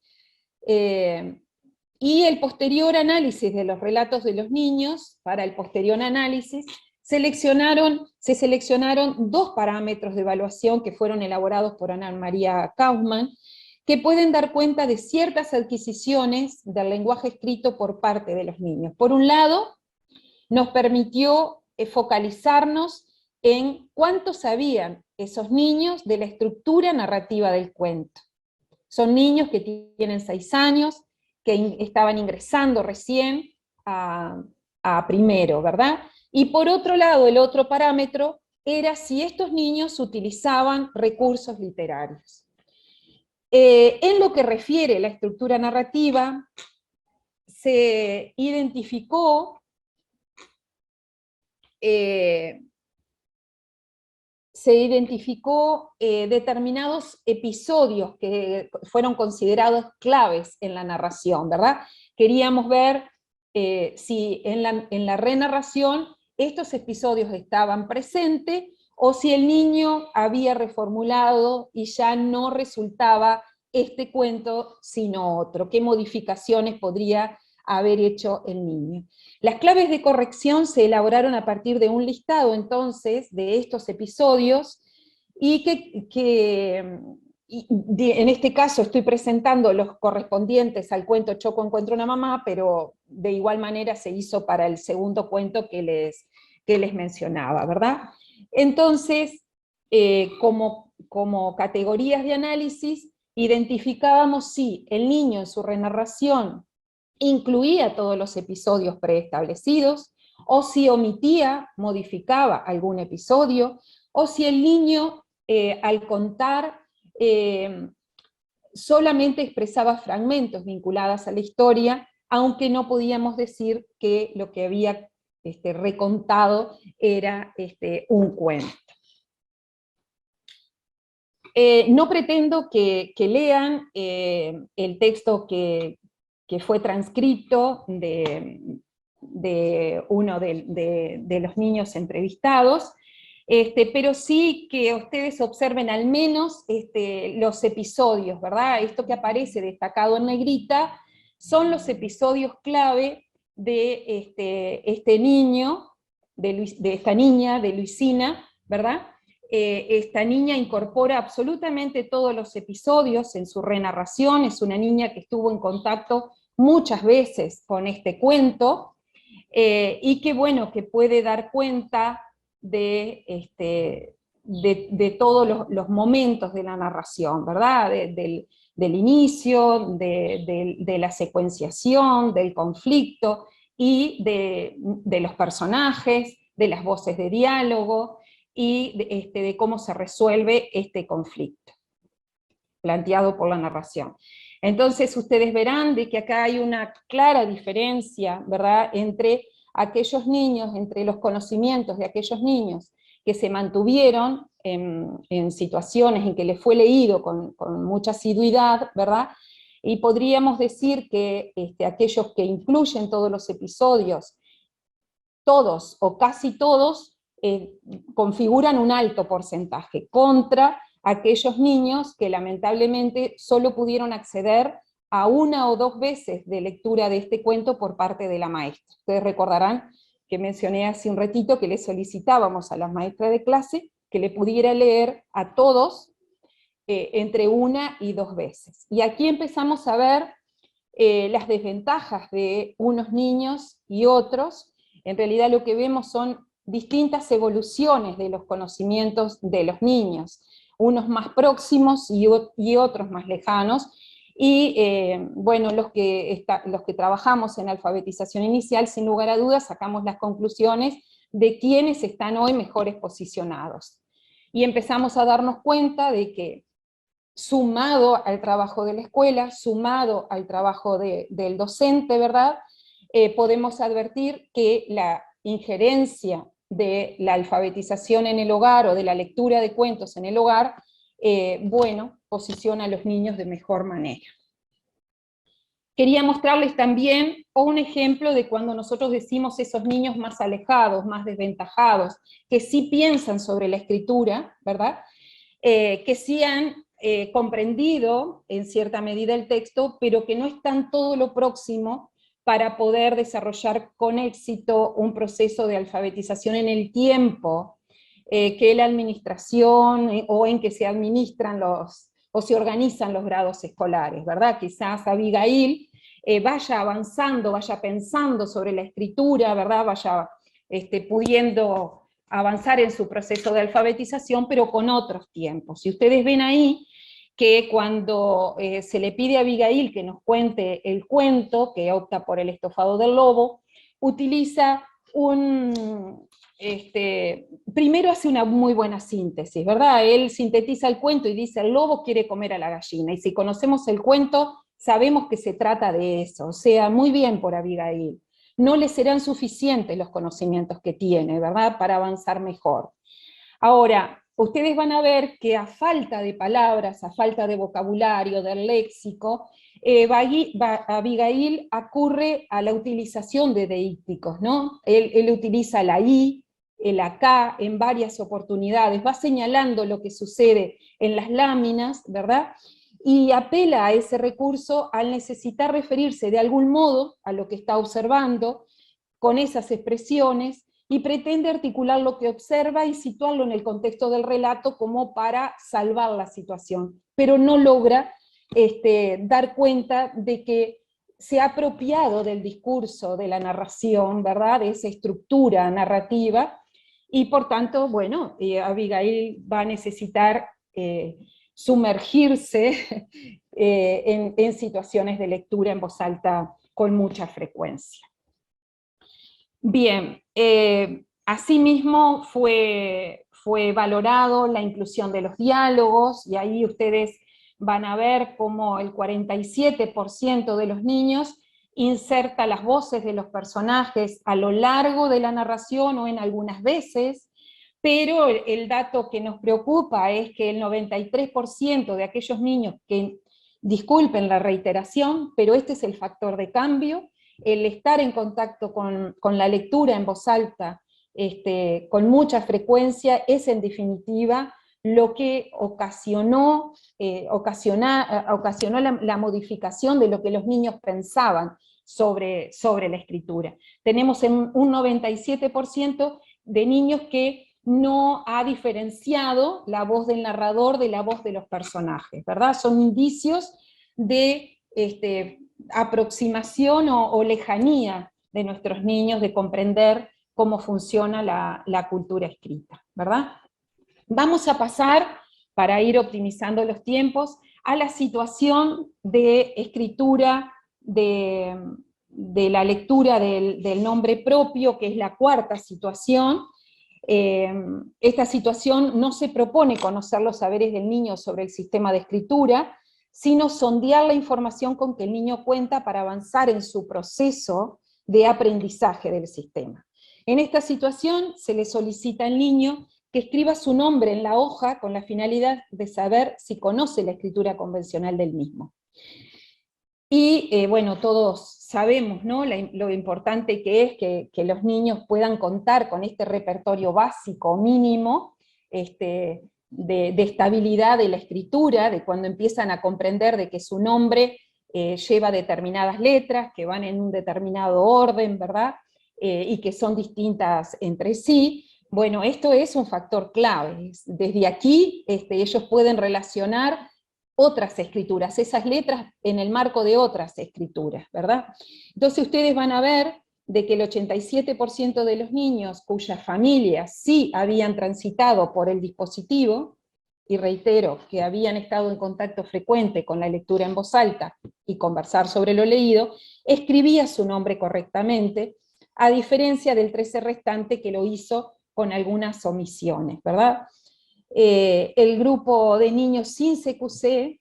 Speaker 2: y el posterior análisis de los relatos de los niños, para el posterior análisis, se seleccionaron 2 parámetros de evaluación que fueron elaborados por Ana María Kaufman, que pueden dar cuenta de ciertas adquisiciones del lenguaje escrito por parte de los niños. Por un lado, nos permitió focalizarnos en cuánto sabían esos niños de la estructura narrativa del cuento. Son niños que tienen 6 años, que estaban ingresando recién a primero, ¿verdad? Y por otro lado, el otro parámetro era si estos niños utilizaban recursos literarios. En lo que refiere a la estructura narrativa, se identificó se identificó determinados episodios que fueron considerados claves en la narración, ¿verdad? Queríamos ver si en la renarración estos episodios estaban presentes, o si el niño había reformulado y ya no resultaba este cuento sino otro, qué modificaciones podría haber hecho el niño. Las claves de corrección se elaboraron a partir de un listado entonces de estos episodios, y en este caso estoy presentando los correspondientes al cuento Choco encuentra una mamá, pero de igual manera se hizo para el segundo cuento que les mencionaba, ¿verdad? Entonces, como categorías de análisis, identificábamos si el niño en su renarración incluía todos los episodios preestablecidos, o si omitía, modificaba algún episodio, o si el niño al contar solamente expresaba fragmentos vinculados a la historia, aunque no podíamos decir que lo que había recontado era un cuento. No pretendo que lean el texto que fue transcrito de uno de los niños entrevistados, pero sí que ustedes observen al menos los episodios, ¿verdad? Esto que aparece destacado en negrita son los episodios clave de este niño, de esta niña, de Luisina, ¿verdad? Esta niña incorpora absolutamente todos los episodios en su renarración, es una niña que estuvo en contacto muchas veces con este cuento, y que bueno, que puede dar cuenta de todos los momentos de la narración, ¿verdad? Del inicio, de la secuenciación, del conflicto, y de los personajes, de las voces de diálogo, y de cómo se resuelve este conflicto planteado por la narración. Entonces ustedes verán de que acá hay una clara diferencia, ¿verdad?, entre aquellos niños, entre los conocimientos de aquellos niños que se mantuvieron en situaciones en que les fue leído con mucha asiduidad, ¿verdad?, y podríamos decir que aquellos que incluyen todos los episodios, todos o casi todos, configuran un alto porcentaje, contra aquellos niños que lamentablemente solo pudieron acceder a una o dos veces de lectura de este cuento por parte de la maestra. Ustedes recordarán que mencioné hace un ratito que le solicitábamos a la maestra de clase que le pudiera leer a todos entre una y dos veces. Y aquí empezamos a ver las desventajas de unos niños y otros. En realidad lo que vemos son distintas evoluciones de los conocimientos de los niños, unos más próximos y otros más lejanos, y bueno, los que trabajamos en alfabetización inicial, sin lugar a dudas, sacamos las conclusiones de quiénes están hoy mejores posicionados. Y empezamos a darnos cuenta de que, sumado al trabajo de la escuela, sumado al trabajo del docente, ¿verdad?, podemos advertir que la injerencia de la alfabetización en el hogar, o de la lectura de cuentos en el hogar, bueno, posiciona a los niños de mejor manera. Quería mostrarles también un ejemplo de cuando nosotros decimos esos niños más alejados, más desventajados, que sí piensan sobre la escritura, ¿verdad?, que sí han comprendido en cierta medida el texto, pero que no están todo lo próximo para poder desarrollar con éxito un proceso de alfabetización en el tiempo que la administración o en que se administran o se organizan los grados escolares, ¿verdad? Quizás Abigail vaya avanzando, vaya pensando sobre la escritura, ¿verdad?, vaya pudiendo avanzar en su proceso de alfabetización, pero con otros tiempos. Y ustedes ven ahí que cuando se le pide a Abigail que nos cuente el cuento, que opta por el estofado del lobo, utiliza primero hace una muy buena síntesis, ¿verdad? Él sintetiza el cuento y dice: el lobo quiere comer a la gallina, y si conocemos el cuento, sabemos que se trata de eso. O sea, muy bien por Abigail. No le serán suficientes los conocimientos que tiene, ¿verdad?, para avanzar mejor. Ahora, ustedes van a ver que a falta de palabras, a falta de vocabulario, del léxico, Abigail acurre a la utilización de deícticos, ¿no? Él utiliza la I, el acá, en varias oportunidades, va señalando lo que sucede en las láminas, ¿verdad? Y apela a ese recurso al necesitar referirse de algún modo a lo que está observando, con esas expresiones, y pretende articular lo que observa y situarlo en el contexto del relato como para salvar la situación, pero no logra dar cuenta de que se ha apropiado del discurso, de la narración, ¿verdad?, de esa estructura narrativa, y por tanto, bueno, Abigail va a necesitar sumergirse en situaciones de lectura en voz alta con mucha frecuencia. Bien, asimismo fue valorado la inclusión de los diálogos, y ahí ustedes van a ver cómo el 47% de los niños inserta las voces de los personajes a lo largo de la narración o en algunas veces, pero el dato que nos preocupa es que el 93% de aquellos niños que, disculpen la reiteración, pero este es el factor de cambio, el estar en contacto con la lectura en voz alta con mucha frecuencia es en definitiva lo que ocasionó la modificación de lo que los niños pensaban sobre la escritura. Tenemos un 97% de niños que no ha diferenciado la voz del narrador de la voz de los personajes, ¿verdad? Son indicios de aproximación o lejanía de nuestros niños de comprender cómo funciona la cultura escrita, ¿verdad? Vamos a pasar, para ir optimizando los tiempos, a la situación de escritura de la lectura del nombre propio, que es la cuarta situación. Esta situación no se propone conocer los saberes del niño sobre el sistema de escritura, sino sondear la información con que el niño cuenta para avanzar en su proceso de aprendizaje del sistema. En esta situación se le solicita al niño que escriba su nombre en la hoja con la finalidad de saber si conoce la escritura convencional del mismo. Y bueno, todos sabemos, ¿no?, lo importante que es que los niños puedan contar con este repertorio básico mínimo, de estabilidad de la escritura, de cuando empiezan a comprender de que su nombre lleva determinadas letras, que van en un determinado orden, ¿verdad?, y que son distintas entre sí. Bueno, esto es un factor clave. Desde aquí ellos pueden relacionar otras escrituras, esas letras en el marco de otras escrituras, ¿verdad? Entonces ustedes van a ver de que el 87% de los niños cuyas familias sí habían transitado por el dispositivo, y reitero que habían estado en contacto frecuente con la lectura en voz alta y conversar sobre lo leído, escribía su nombre correctamente, a diferencia del 13% restante que lo hizo con algunas omisiones, ¿verdad? El grupo de niños sin CQC,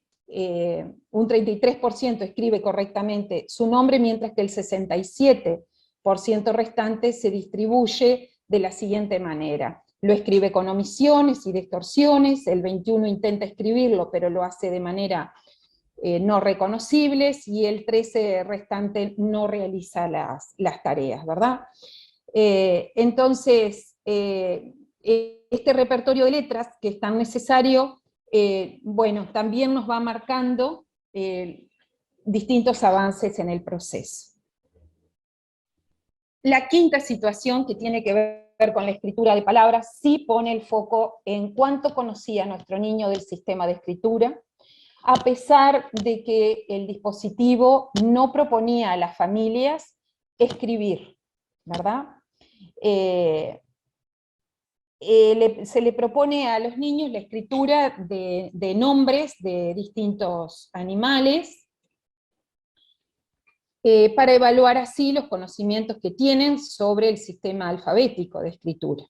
Speaker 2: un 33% escribe correctamente su nombre, mientras que el 67% restante se distribuye de la siguiente manera. Lo escribe con omisiones y distorsiones, el 21% intenta escribirlo, pero lo hace de manera no reconocibles, y el 13% restante no realiza las tareas, ¿verdad? Entonces, este repertorio de letras que es tan necesario, bueno, también nos va marcando distintos avances en el proceso. La quinta situación, que tiene que ver con la escritura de palabras, sí pone el foco en cuánto conocía nuestro niño del sistema de escritura, a pesar de que el dispositivo no proponía a las familias escribir, ¿verdad? Se le propone a los niños la escritura de nombres de distintos animales, para evaluar así los conocimientos que tienen sobre el sistema alfabético de escritura.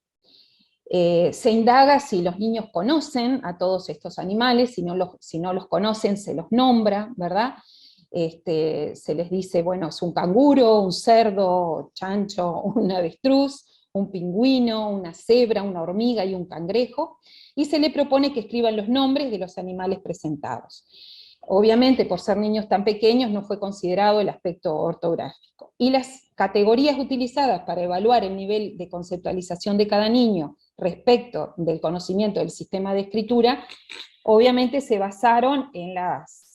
Speaker 2: Se indaga si los niños conocen a todos estos animales, si no los conocen se los nombra, ¿verdad? Se les dice, bueno, es un canguro, un cerdo, chancho, un avestruz, un pingüino, una cebra, una hormiga y un cangrejo, y se le propone que escriban los nombres de los animales presentados. Obviamente, por ser niños tan pequeños, no fue considerado el aspecto ortográfico. Y las categorías utilizadas para evaluar el nivel de conceptualización de cada niño respecto del conocimiento del sistema de escritura, obviamente se basaron en las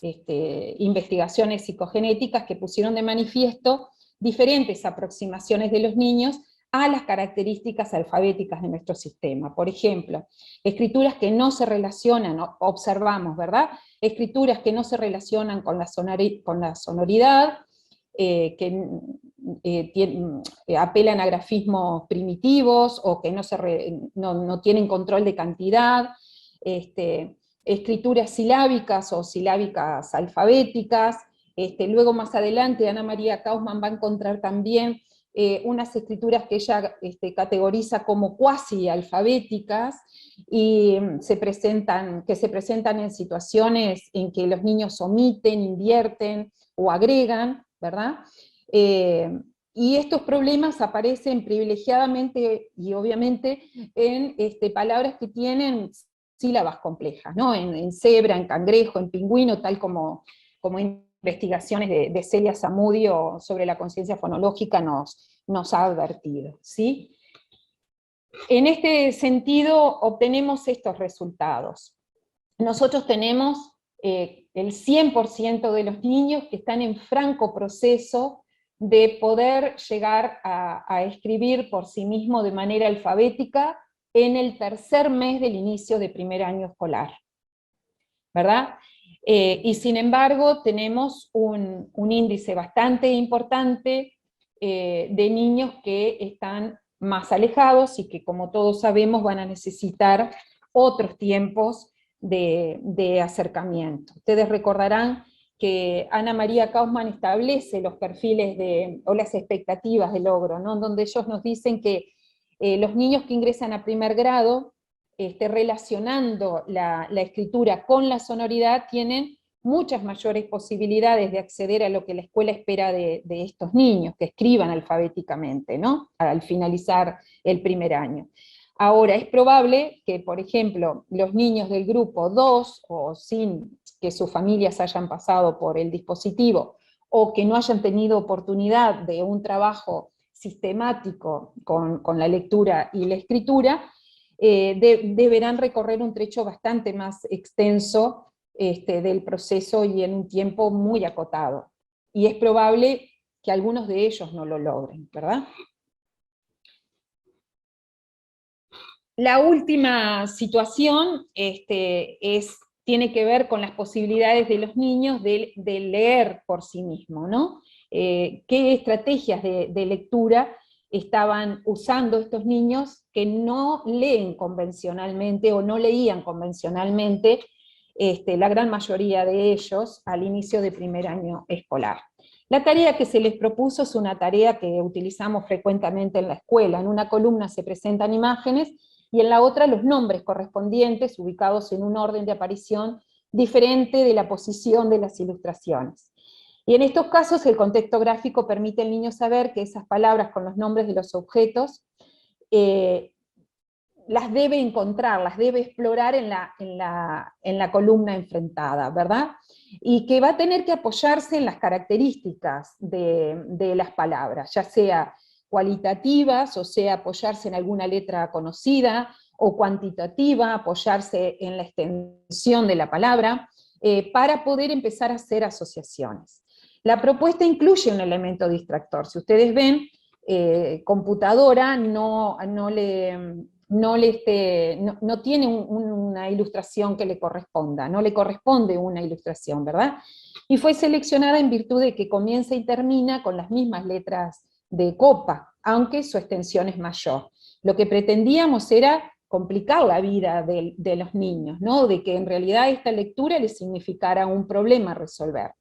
Speaker 2: investigaciones psicogenéticas que pusieron de manifiesto diferentes aproximaciones de los niños a las características alfabéticas de nuestro sistema. Por ejemplo, escrituras que no se relacionan, observamos, ¿verdad? Escrituras que no se relacionan con la sonoridad, que apelan a grafismos primitivos, o que no tienen control de cantidad, escrituras silábicas o silábicas alfabéticas. Luego más adelante Ana María Kauffman va a encontrar también unas escrituras que ella categoriza como cuasi alfabéticas, y que se presentan en situaciones en que los niños omiten, invierten o agregan, ¿verdad? Y estos problemas aparecen privilegiadamente y obviamente en palabras que tienen sílabas complejas, ¿no? En cebra, en cangrejo, en pingüino, tal como investigaciones de Celia Zamudio sobre la conciencia fonológica nos ha advertido, ¿sí? En este sentido obtenemos estos resultados. Nosotros tenemos el 100% de los niños que están en franco proceso de poder llegar a escribir por sí mismo de manera alfabética en el tercer mes del inicio de primer año escolar, ¿verdad? Y sin embargo tenemos un índice bastante importante de niños que están más alejados y que, como todos sabemos, van a necesitar otros tiempos de acercamiento. Ustedes recordarán que Ana María Kauffman establece los perfiles o las expectativas de logro, ¿no? Donde ellos nos dicen que los niños que ingresan a primer grado, relacionando la escritura con la sonoridad, tienen muchas mayores posibilidades de acceder a lo que la escuela espera de estos niños, que escriban alfabéticamente, ¿no? Al finalizar el primer año. Ahora, es probable que, por ejemplo, los niños del grupo 2, o sin que sus familias hayan pasado por el dispositivo, o que no hayan tenido oportunidad de un trabajo sistemático con la lectura y la escritura, deberán recorrer un trecho bastante más extenso del proceso y en un tiempo muy acotado. Y es probable que algunos de ellos no lo logren, ¿verdad? La última situación tiene que ver con las posibilidades de los niños de leer por sí mismos, ¿no? ¿Qué estrategias de lectura estaban usando estos niños que no leen convencionalmente o no leían convencionalmente, la gran mayoría de ellos, al inicio de primer año escolar? La tarea que se les propuso es una tarea que utilizamos frecuentemente en la escuela. En una columna se presentan imágenes y en la otra los nombres correspondientes, ubicados en un orden de aparición diferente de la posición de las ilustraciones. Y en estos casos el contexto gráfico permite al niño saber que esas palabras con los nombres de los objetos las debe encontrar, las debe explorar en la columna enfrentada, ¿verdad? Y que va a tener que apoyarse en las características de las palabras, ya sea cualitativas, o sea, apoyarse en alguna letra conocida, o cuantitativa, apoyarse en la extensión de la palabra, para poder empezar a hacer asociaciones. La propuesta incluye un elemento distractor. Si ustedes ven, computadora no tiene una ilustración que le corresponda, no le corresponde una ilustración, ¿verdad? Y fue seleccionada en virtud de que comienza y termina con las mismas letras de copa, aunque su extensión es mayor. Lo que pretendíamos era complicar la vida de los niños, ¿no? De que en realidad esta lectura les significara un problema a resolver.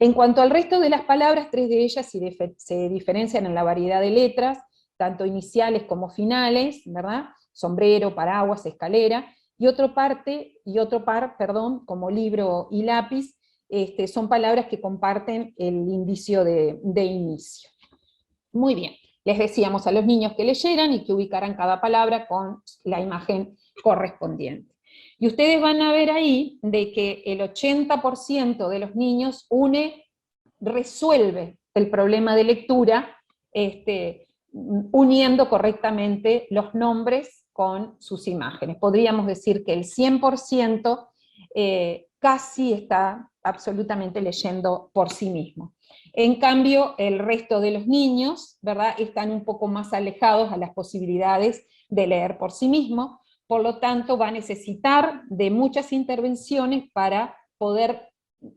Speaker 2: En cuanto al resto de las palabras, 3 de ellas se diferencian en la variedad de letras, tanto iniciales como finales, ¿verdad? Sombrero, paraguas, escalera, y otro par, como libro y lápiz, son palabras que comparten el indicio de inicio. Muy bien, les decíamos a los niños que leyeran y que ubicaran cada palabra con la imagen correspondiente. Y ustedes van a ver ahí de que el 80% de los niños resuelve el problema de lectura, uniendo correctamente los nombres con sus imágenes. Podríamos decir que el 100% casi está absolutamente leyendo por sí mismo. En cambio, el resto de los niños, ¿verdad?, están un poco más alejados a las posibilidades de leer por sí mismo, por lo tanto va a necesitar de muchas intervenciones para poder,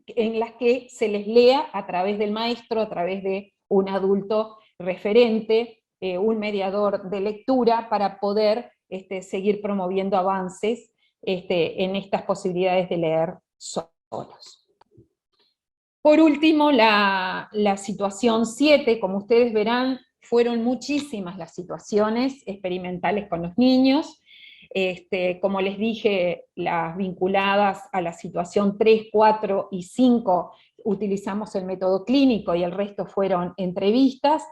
Speaker 2: en las que se les lea a través del maestro, a través de un adulto referente, un mediador de lectura, para poder seguir promoviendo avances en estas posibilidades de leer solos. Por último, la situación 7, como ustedes verán, fueron muchísimas las situaciones experimentales con los niños. Como les dije, las vinculadas a la situación 3, 4 y 5 utilizamos el método clínico y el resto fueron entrevistas.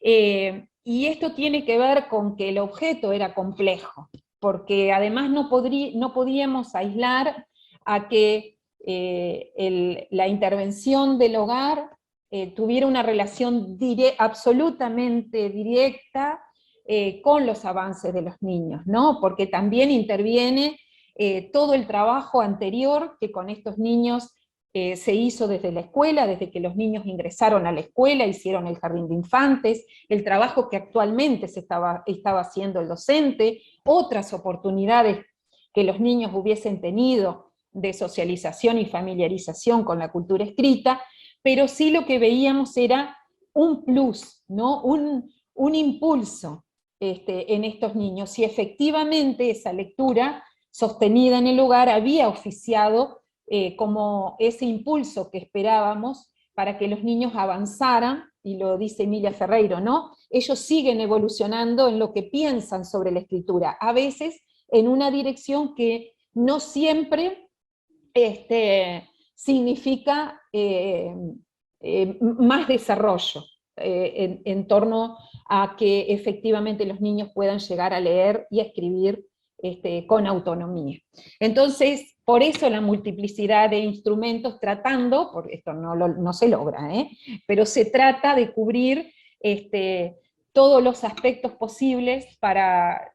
Speaker 2: Y esto tiene que ver con que el objeto era complejo, porque además no podíamos aislar a que la intervención del hogar tuviera una relación absolutamente directa con los avances de los niños, ¿no? Porque también interviene todo el trabajo anterior que con estos niños se hizo desde la escuela, desde que los niños ingresaron a la escuela, hicieron el jardín de infantes, el trabajo que actualmente estaba haciendo el docente, otras oportunidades que los niños hubiesen tenido de socialización y familiarización con la cultura escrita, pero sí lo que veíamos era un plus, ¿no? un impulso en estos niños, si efectivamente esa lectura sostenida en el hogar había oficiado como ese impulso que esperábamos para que los niños avanzaran, y lo dice Emilia Ferreiro, ¿no? Ellos siguen evolucionando en lo que piensan sobre la escritura, a veces en una dirección que no siempre significa más desarrollo en torno a que efectivamente los niños puedan llegar a leer y a escribir con autonomía. Entonces, por eso la multiplicidad de instrumentos tratando, porque esto no se logra, pero se trata de cubrir todos los aspectos posibles para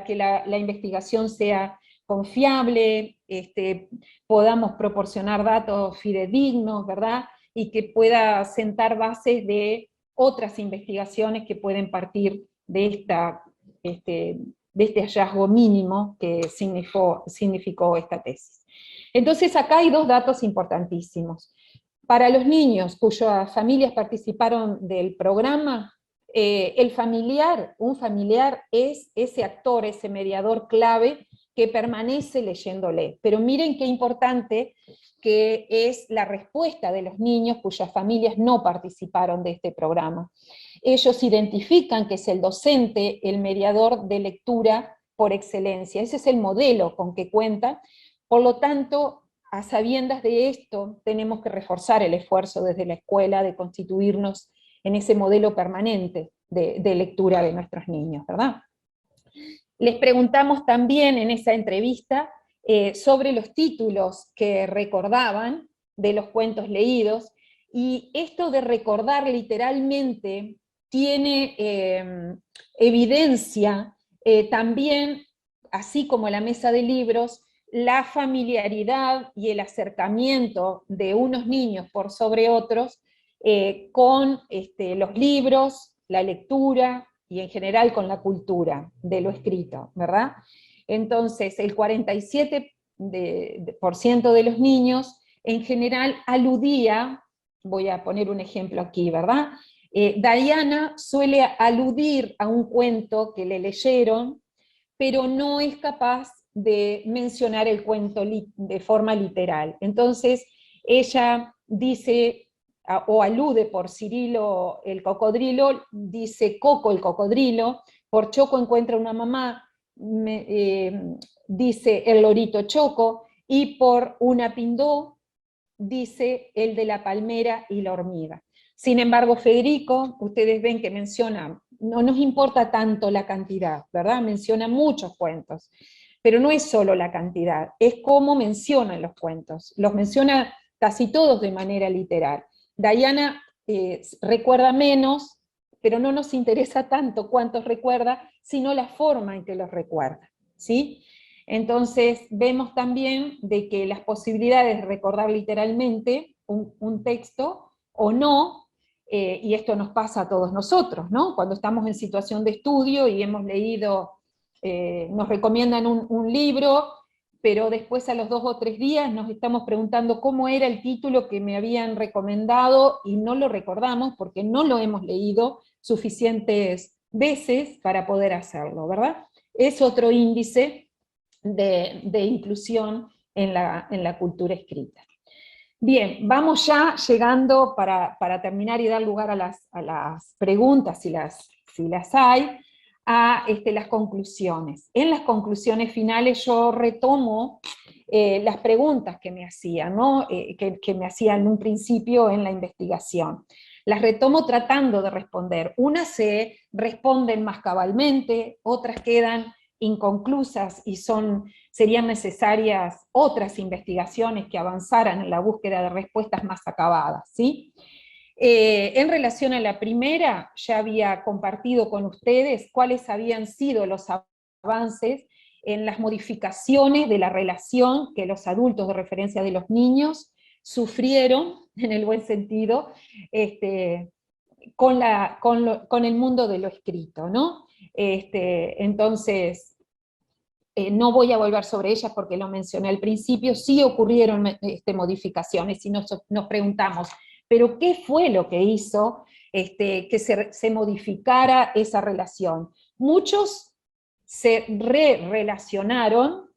Speaker 2: que la investigación sea confiable, podamos proporcionar datos fidedignos, ¿verdad? Y que pueda sentar bases de otras investigaciones que pueden partir de este hallazgo mínimo que significó esta tesis. Entonces acá hay dos datos importantísimos. Para los niños cuyas familias participaron del programa, un familiar es ese actor, ese mediador clave que permanece leyéndole. Pero miren qué importante que es la respuesta de los niños cuyas familias no participaron de este programa. Ellos identifican que es el docente el mediador de lectura por excelencia. Ese es el modelo con que cuentan. Por lo tanto, a sabiendas de esto, tenemos que reforzar el esfuerzo desde la escuela de constituirnos en ese modelo permanente de lectura de nuestros niños, ¿verdad? Les preguntamos también en esa entrevista sobre los títulos que recordaban de los cuentos leídos, y esto de recordar literalmente tiene evidencia también, así como la mesa de libros, la familiaridad y el acercamiento de unos niños por sobre otros con los libros, la lectura, y en general con la cultura de lo escrito, ¿verdad? Entonces, el 47% de los niños en general aludía, voy a poner un ejemplo aquí, ¿verdad? Diana suele aludir a un cuento que le leyeron, pero no es capaz de mencionar el cuento de forma literal. Entonces, ella dice, o alude por Cirilo el cocodrilo, dice Coco el cocodrilo, por Choco encuentra una mamá, dice el lorito Choco, y por una pindó dice el de la palmera y la hormiga. Sin embargo, Federico, ustedes ven que menciona, no nos importa tanto la cantidad, ¿verdad? Menciona muchos cuentos. pero no es solo la cantidad, es cómo mencionan los cuentos. Los menciona casi todos de manera literal. Diana recuerda menos, pero no nos interesa tanto cuántos recuerda, sino la forma en que los recuerda, ¿sí? Entonces vemos también de que las posibilidades de recordar literalmente un texto o no, y esto nos pasa a todos nosotros, ¿no? Cuando estamos en situación de estudio y hemos leído, nos recomiendan un libro, pero después a los 2 o 3 días nos estamos preguntando cómo era el título que me habían recomendado y no lo recordamos porque no lo hemos leído suficientes veces para poder hacerlo, ¿verdad? Es otro índice de inclusión en la cultura escrita. Bien, vamos ya llegando para terminar y dar lugar a las preguntas, si las hay, a las conclusiones. En las conclusiones finales yo retomo las preguntas que me hacían, ¿no? que me hacían en un principio en la investigación. Las retomo tratando de responder. Unas se responden más cabalmente, otras quedan inconclusas y serían necesarias otras investigaciones que avanzaran en la búsqueda de respuestas más acabadas, ¿sí? En relación a la primera, ya había compartido con ustedes cuáles habían sido los avances en las modificaciones de la relación que los adultos de referencia de los niños sufrieron, en el buen sentido, con el mundo de lo escrito, ¿no? Entonces, no voy a volver sobre ellas porque lo mencioné al principio, sí ocurrieron modificaciones y nos preguntamos, ¿pero qué fue lo que hizo que se modificara esa relación? Muchos se relacionaron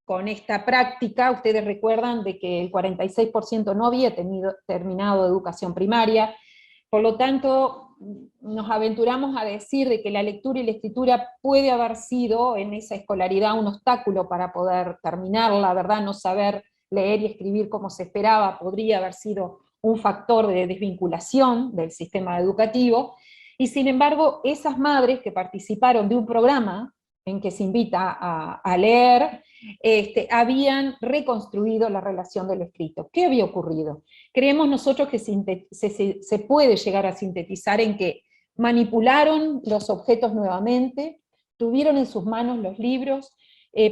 Speaker 2: con esta práctica. Ustedes recuerdan de que el 46% no había terminado educación primaria, por lo tanto nos aventuramos a decir de que la lectura y la escritura puede haber sido en esa escolaridad un obstáculo para poder terminarla, ¿verdad? No saber leer y escribir como se esperaba podría haber sido un factor de desvinculación del sistema educativo, y sin embargo esas madres que participaron de un programa en que se invita a leer, habían reconstruido la relación de lo escrito. ¿Qué había ocurrido? Creemos nosotros que se puede llegar a sintetizar en que manipularon los objetos nuevamente, tuvieron en sus manos los libros,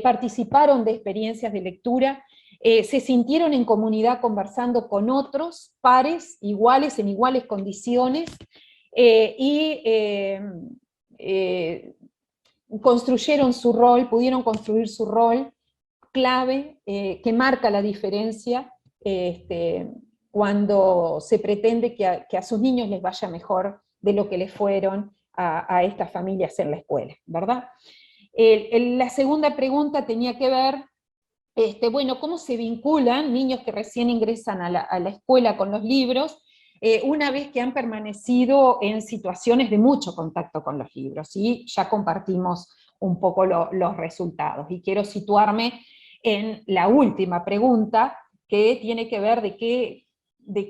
Speaker 2: participaron de experiencias de lectura, se sintieron en comunidad conversando con otros pares, iguales, en iguales condiciones, construyeron su rol, pudieron construir su rol clave, que marca la diferencia cuando se pretende que a sus niños les vaya mejor de lo que les fueron a estas familias en la escuela, ¿verdad? La segunda pregunta tenía que ver, bueno, ¿cómo se vinculan niños que recién ingresan a la escuela con los libros, una vez que han permanecido en situaciones de mucho contacto con los libros? Y ya compartimos un poco los resultados, y quiero situarme en la última pregunta, que tiene que ver de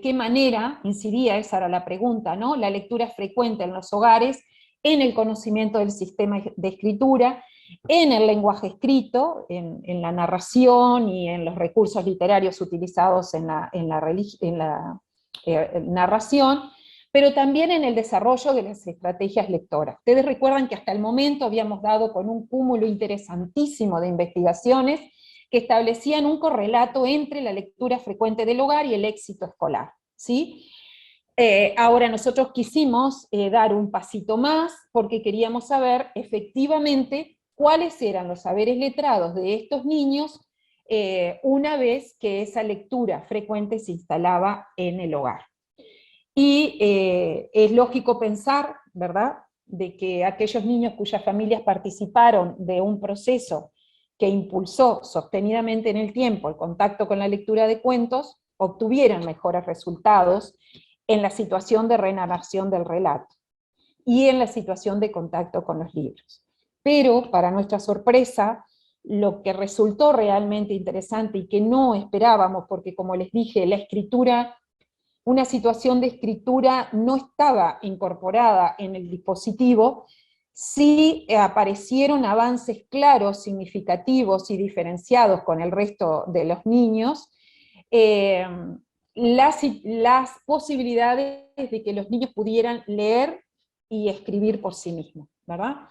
Speaker 2: qué manera incidía, esa era la pregunta, ¿no? La lectura frecuente en los hogares, en el conocimiento del sistema de escritura, en el lenguaje escrito, en la narración y en los recursos literarios utilizados en la narración, pero también en el desarrollo de las estrategias lectoras. Ustedes recuerdan que hasta el momento habíamos dado con un cúmulo interesantísimo de investigaciones que establecían un correlato entre la lectura frecuente del hogar y el éxito escolar, ¿sí? Ahora nosotros quisimos dar un pasito más porque queríamos saber efectivamente cuáles eran los saberes letrados de estos niños una vez que esa lectura frecuente se instalaba en el hogar. Y es lógico pensar, ¿verdad?, de que aquellos niños cuyas familias participaron de un proceso que impulsó sostenidamente en el tiempo el contacto con la lectura de cuentos, obtuvieran mejores resultados en la situación de renarración del relato y en la situación de contacto con los libros. Pero, para nuestra sorpresa, lo que resultó realmente interesante y que no esperábamos, porque como les dije, la escritura, una situación de escritura no estaba incorporada en el dispositivo, sí aparecieron avances claros, significativos y diferenciados con el resto de los niños, las posibilidades de que los niños pudieran leer y escribir por sí mismos, ¿verdad?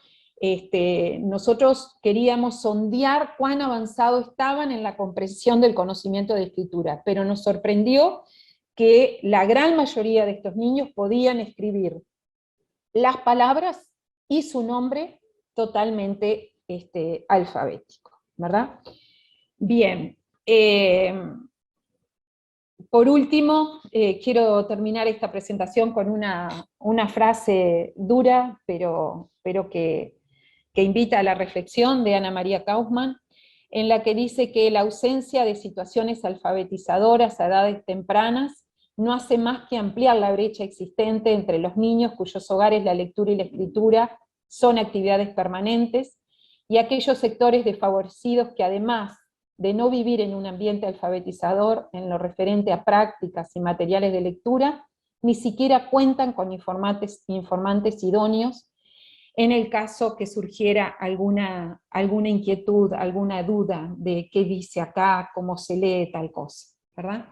Speaker 2: Nosotros queríamos sondear cuán avanzado estaban en la comprensión del conocimiento de escritura, pero nos sorprendió que la gran mayoría de estos niños podían escribir las palabras y su nombre totalmente alfabético, ¿verdad? Bien, por último, quiero terminar esta presentación con una frase dura, pero que invita a la reflexión, de Ana María Kaufmann, en la que dice que la ausencia de situaciones alfabetizadoras a edades tempranas no hace más que ampliar la brecha existente entre los niños cuyos hogares la lectura y la escritura son actividades permanentes, y aquellos sectores desfavorecidos que, además de no vivir en un ambiente alfabetizador en lo referente a prácticas y materiales de lectura, ni siquiera cuentan con informantes idóneos en el caso que surgiera alguna inquietud, alguna duda de qué dice acá, cómo se lee tal cosa, ¿verdad?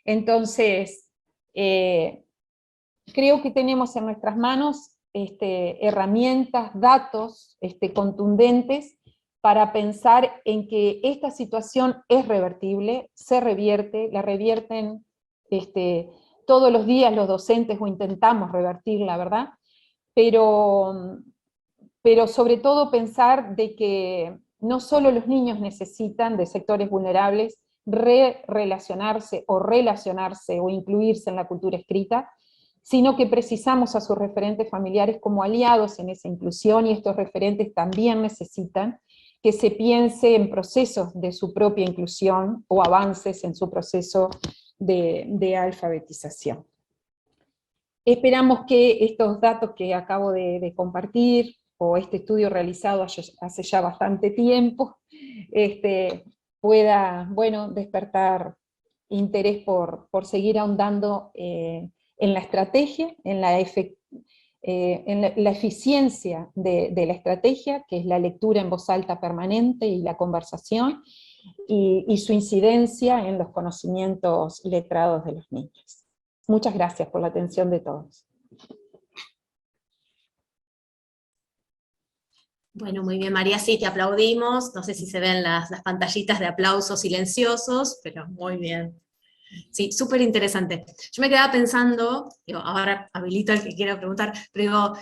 Speaker 2: Entonces, creo que tenemos en nuestras manos herramientas, datos contundentes para pensar en que esta situación es revertible, se revierte, la revierten todos los días los docentes, o intentamos revertirla, ¿verdad? Pero sobre todo pensar de que no solo los niños necesitan, de sectores vulnerables, relacionarse o incluirse en la cultura escrita, sino que precisamos a sus referentes familiares como aliados en esa inclusión, y estos referentes también necesitan que se piense en procesos de su propia inclusión o avances en su proceso de alfabetización. Esperamos que estos datos que acabo de compartir, o este estudio realizado hace ya bastante tiempo, pueda, bueno, despertar interés por seguir ahondando en la estrategia, en la eficiencia de la estrategia, que es la lectura en voz alta permanente y la conversación, y su incidencia en los conocimientos letrados de los niños. Muchas gracias por la atención de todos.
Speaker 1: Bueno, muy bien, María, sí, te aplaudimos. No sé si se ven las pantallitas de aplausos silenciosos, pero muy bien. Sí, súper interesante. Yo me quedaba pensando, digo, ahora habilito al que quiera preguntar, pero digo,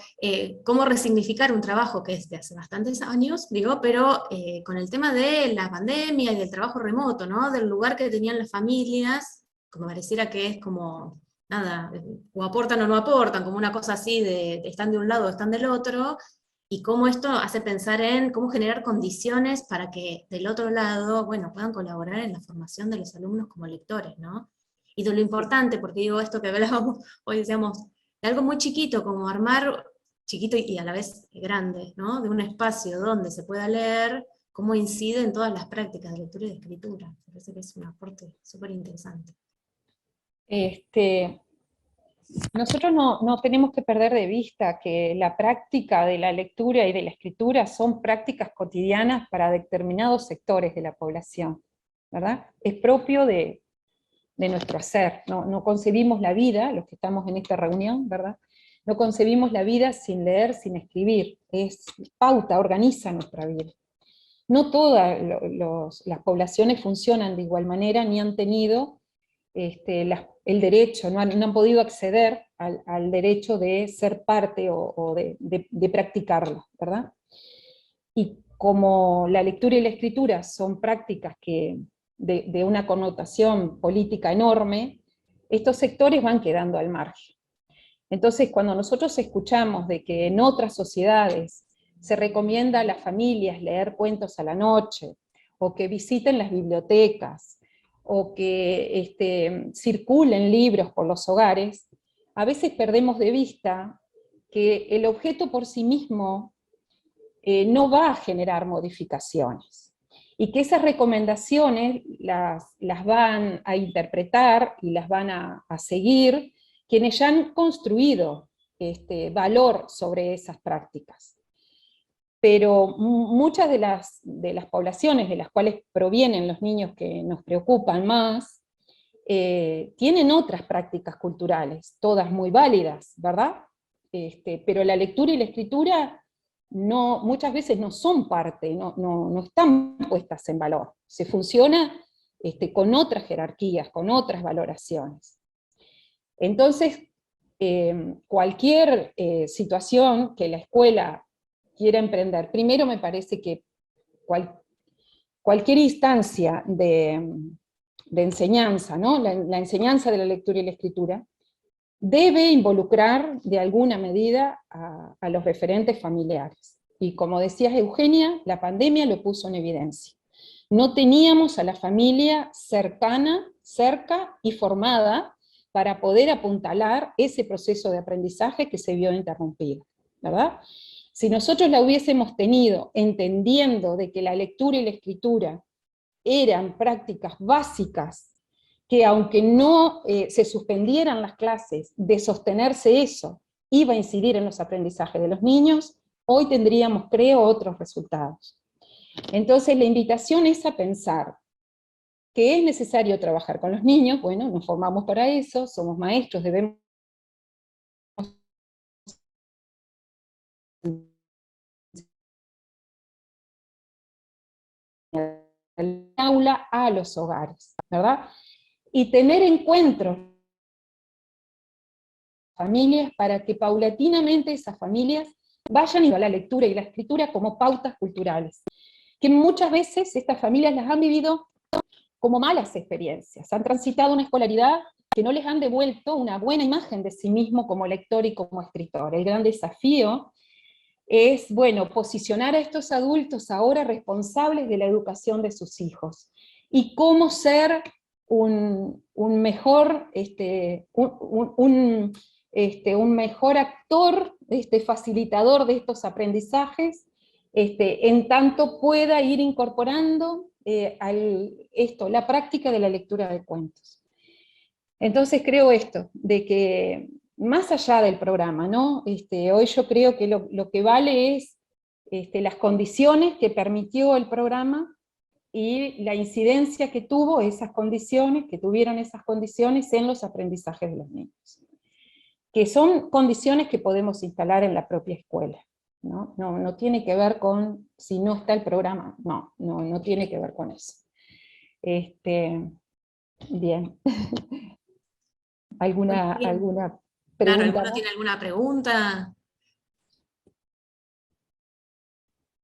Speaker 1: ¿cómo resignificar un trabajo que es de hace bastantes años, digo, pero con el tema de la pandemia y del trabajo remoto, ¿no? Del lugar que tenían las familias, como pareciera que es como, nada, o aportan o no aportan, como una cosa así de están de un lado o están del otro, y cómo esto hace pensar en cómo generar condiciones para que del otro lado, bueno, puedan colaborar en la formación de los alumnos como lectores, ¿no? Y de lo importante, porque digo esto que hablábamos hoy, decíamos, de algo muy chiquito, como armar, chiquito y a la vez grande, ¿no? De un espacio donde se pueda leer, cómo incide en todas las prácticas de lectura y de escritura. Me parece que es un aporte súper interesante.
Speaker 2: Nosotros no tenemos que perder de vista que la práctica de la lectura y de la escritura son prácticas cotidianas para determinados sectores de la población, ¿verdad? Es propio de nuestro hacer. No concebimos la vida, los que estamos en esta reunión, ¿verdad? No concebimos la vida sin leer, sin escribir. Es pauta, organiza nuestra vida. No todas las poblaciones funcionan de igual manera, ni han tenido el derecho, no han podido acceder al derecho de ser parte o de practicarlo, ¿verdad? Y como la lectura y la escritura son prácticas de una connotación política enorme, estos sectores van quedando al margen. Entonces, cuando nosotros escuchamos de que en otras sociedades se recomienda a las familias leer cuentos a la noche, o que visiten las bibliotecas, o que circulen libros por los hogares, a veces perdemos de vista que el objeto por sí mismo no va a generar modificaciones, y que esas recomendaciones las van a interpretar y las van a seguir quienes ya han construido valor sobre esas prácticas. pero muchas de las poblaciones de las cuales provienen los niños que nos preocupan más, tienen otras prácticas culturales, todas muy válidas, ¿verdad? Pero la lectura y la escritura muchas veces no son parte, no están puestas en valor. Se funciona con otras jerarquías, con otras valoraciones. Entonces, cualquier situación que la escuela quiera emprender, primero me parece que cualquier instancia de enseñanza, ¿no? La enseñanza de la lectura y la escritura, debe involucrar de alguna medida a los referentes familiares. Y como decías, Eugenia, la pandemia lo puso en evidencia. No teníamos a la familia cercana, cerca y formada para poder apuntalar ese proceso de aprendizaje que se vio interrumpido, ¿verdad? Si nosotros la hubiésemos tenido entendiendo de que la lectura y la escritura eran prácticas básicas, que aunque no se suspendieran las clases, de sostenerse eso iba a incidir en los aprendizajes de los niños, hoy tendríamos, creo, otros resultados. Entonces la invitación es a pensar que es necesario trabajar con los niños, bueno, nos formamos para eso, somos maestros, debemos al aula a los hogares, ¿verdad? Y tener encuentros familias para que paulatinamente esas familias vayan a la lectura y la escritura como pautas culturales, que muchas veces estas familias las han vivido como malas experiencias, han transitado una escolaridad que no les han devuelto una buena imagen de sí mismo como lector y como escritor. El gran desafío es, bueno, posicionar a estos adultos ahora responsables de la educación de sus hijos, y cómo ser un mejor, un mejor actor, facilitador de estos aprendizajes, en tanto pueda ir incorporando la práctica de la lectura de cuentos. Entonces creo esto, de que más allá del programa, ¿no? Hoy yo creo que lo que vale es las condiciones que permitió el programa y la incidencia que tuvo esas condiciones, que tuvieron esas condiciones en los aprendizajes de los niños. Que son condiciones que podemos instalar en la propia escuela, ¿no? No tiene que ver con si no está el programa, no tiene que ver con eso. Bien. ¿Alguna pregunta?
Speaker 1: Claro, ¿alguno tiene alguna pregunta?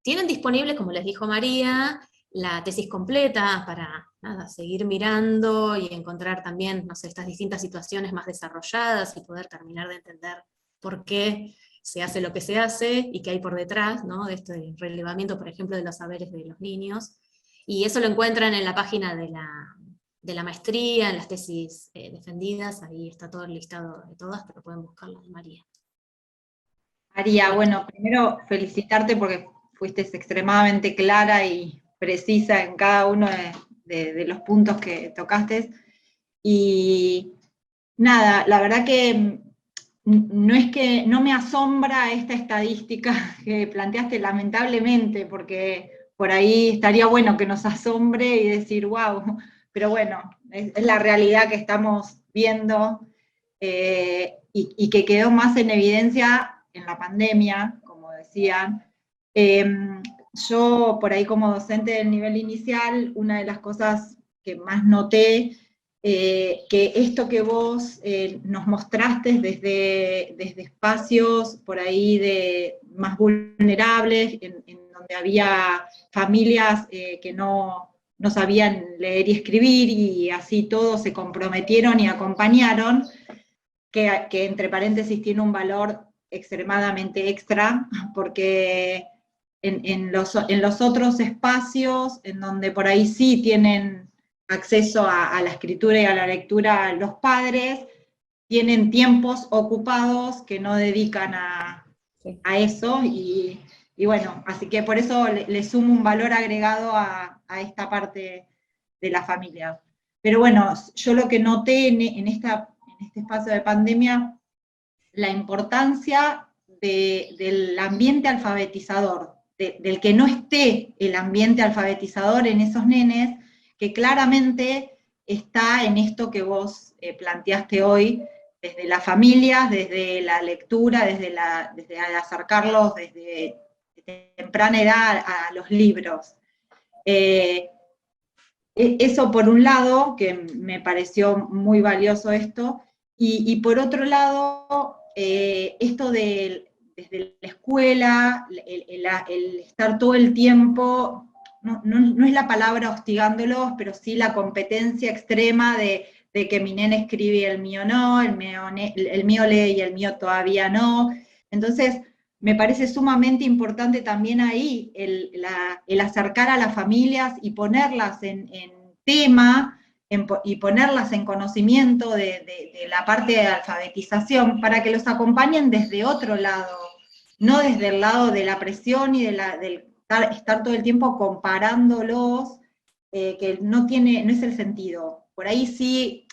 Speaker 1: Tienen disponible, como les dijo María, la tesis completa para seguir mirando y encontrar también, no sé, estas distintas situaciones más desarrolladas y poder terminar de entender por qué se hace lo que se hace y qué hay por detrás, ¿no? De este relevamiento, por ejemplo, de los saberes de los niños. Y eso lo encuentran en la página de la maestría, en las tesis defendidas, ahí está todo el listado de todas, pero pueden buscarlo de María.
Speaker 3: María, bueno, primero felicitarte porque fuiste extremadamente clara y precisa en cada uno de los puntos que tocaste. Y nada, la verdad que no me asombra esta estadística que planteaste, lamentablemente, porque por ahí estaría bueno que nos asombre y decir, wow, pero bueno, es la realidad que estamos viendo y que quedó más en evidencia en la pandemia, como decían. Yo, por ahí como docente del nivel inicial, una de las cosas que más noté, que esto que vos nos mostraste desde espacios por ahí más vulnerables, en donde había familias que no sabían leer y escribir, y así todos se comprometieron y acompañaron, que entre paréntesis tiene un valor extremadamente extra, porque en los otros espacios, en donde por ahí sí tienen acceso a la escritura y a la lectura los padres, tienen tiempos ocupados que no dedican a eso, y bueno, así que por eso le sumo un valor agregado a esta parte de la familia. Pero bueno, yo lo que noté en este espacio de pandemia, la importancia del ambiente alfabetizador, del que no esté el ambiente alfabetizador en esos nenes, que claramente está en esto que vos planteaste hoy, desde las familias, desde la lectura, desde acercarlos desde temprana edad a los libros. Eso por un lado, que me pareció muy valioso esto, y por otro lado, esto desde la escuela, el estar todo el tiempo, no es la palabra hostigándolos, pero sí la competencia extrema de que mi nene escribe y el mío no, el mío lee y el mío todavía no. Entonces, me parece sumamente importante también ahí el acercar a las familias y ponerlas en tema y ponerlas en conocimiento de la parte de alfabetización para que los acompañen desde otro lado, no desde el lado de la presión y del estar todo el tiempo comparándolos, que no es el sentido. Por ahí sí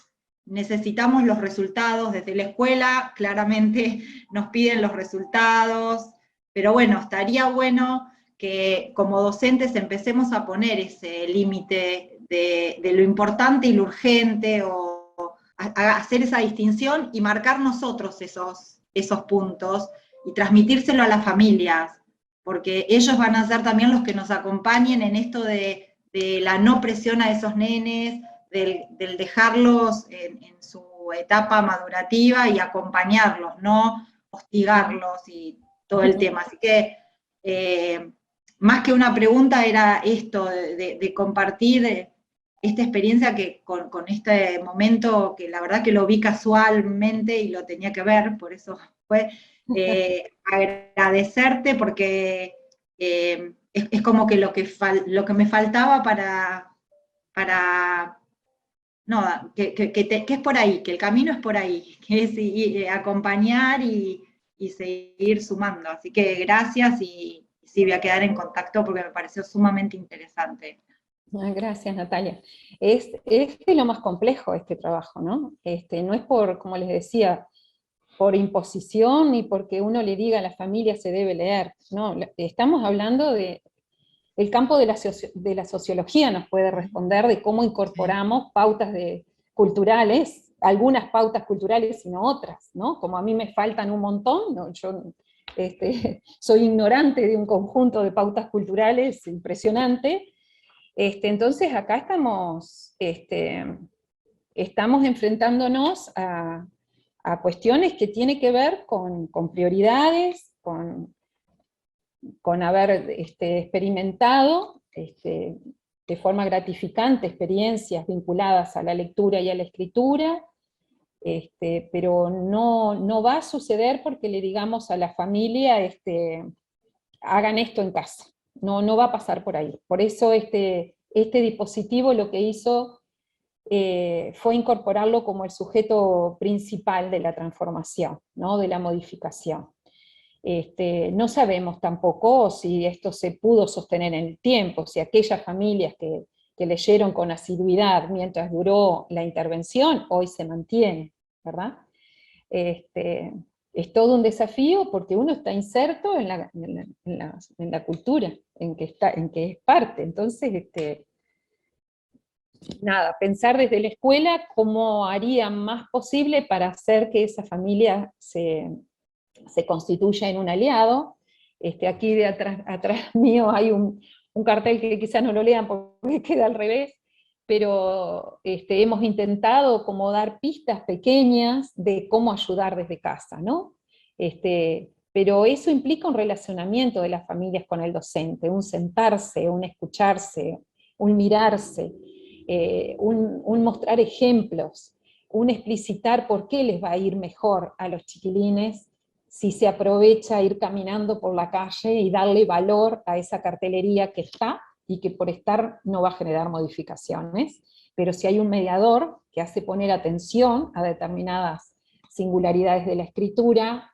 Speaker 3: necesitamos los resultados desde la escuela, claramente nos piden los resultados, pero bueno, estaría bueno que como docentes empecemos a poner ese límite de lo importante y lo urgente, o a hacer esa distinción y marcar nosotros esos puntos y transmitírselo a las familias, porque ellos van a ser también los que nos acompañen en esto de la no presión a esos nenes, del dejarlos en su etapa madurativa y acompañarlos, no hostigarlos y todo el tema. Así que, más que una pregunta, era esto, de compartir esta experiencia que con este momento, que la verdad que lo vi casualmente y lo tenía que ver, por eso fue agradecerte, porque es como que lo que me faltaba para no, que es por ahí, que el camino es por ahí, que es acompañar y seguir sumando. Así que gracias, y sí, voy a quedar en contacto porque me pareció sumamente interesante.
Speaker 2: Gracias, Natalia. Es de lo más complejo este trabajo, ¿no? No es por, como les decía, por imposición ni porque uno le diga a la familia se debe leer, no, estamos hablando el campo de la sociología nos puede responder de cómo incorporamos pautas culturales, algunas pautas culturales y no otras, ¿no? Como a mí me faltan un montón, ¿no? Yo soy ignorante de un conjunto de pautas culturales impresionante. Entonces acá estamos enfrentándonos a cuestiones que tienen que ver con prioridades, con haber experimentado de forma gratificante experiencias vinculadas a la lectura y a la escritura, pero no va a suceder porque le digamos a la familia, hagan esto en casa. No va a pasar por ahí. Por eso este dispositivo lo que hizo fue incorporarlo como el sujeto principal de la transformación, ¿no? De la modificación. No sabemos tampoco si esto se pudo sostener en el tiempo, si aquellas familias que leyeron con asiduidad mientras duró la intervención, hoy se mantiene, ¿verdad? Es todo un desafío porque uno está inserto en la cultura, en que es parte. Entonces, nada, pensar desde la escuela cómo haría más posible para hacer que esa familia se constituya en un aliado. Aquí de atrás mío hay un cartel que quizás no lo lean porque queda al revés, pero hemos intentado como dar pistas pequeñas de cómo ayudar desde casa, ¿no? Pero eso implica un relacionamiento de las familias con el docente, un sentarse, un escucharse, un mirarse, un mostrar ejemplos, un explicitar por qué les va a ir mejor a los chiquilines si se aprovecha ir caminando por la calle y darle valor a esa cartelería que está, y que por estar no va a generar modificaciones, pero si hay un mediador que hace poner atención a determinadas singularidades de la escritura,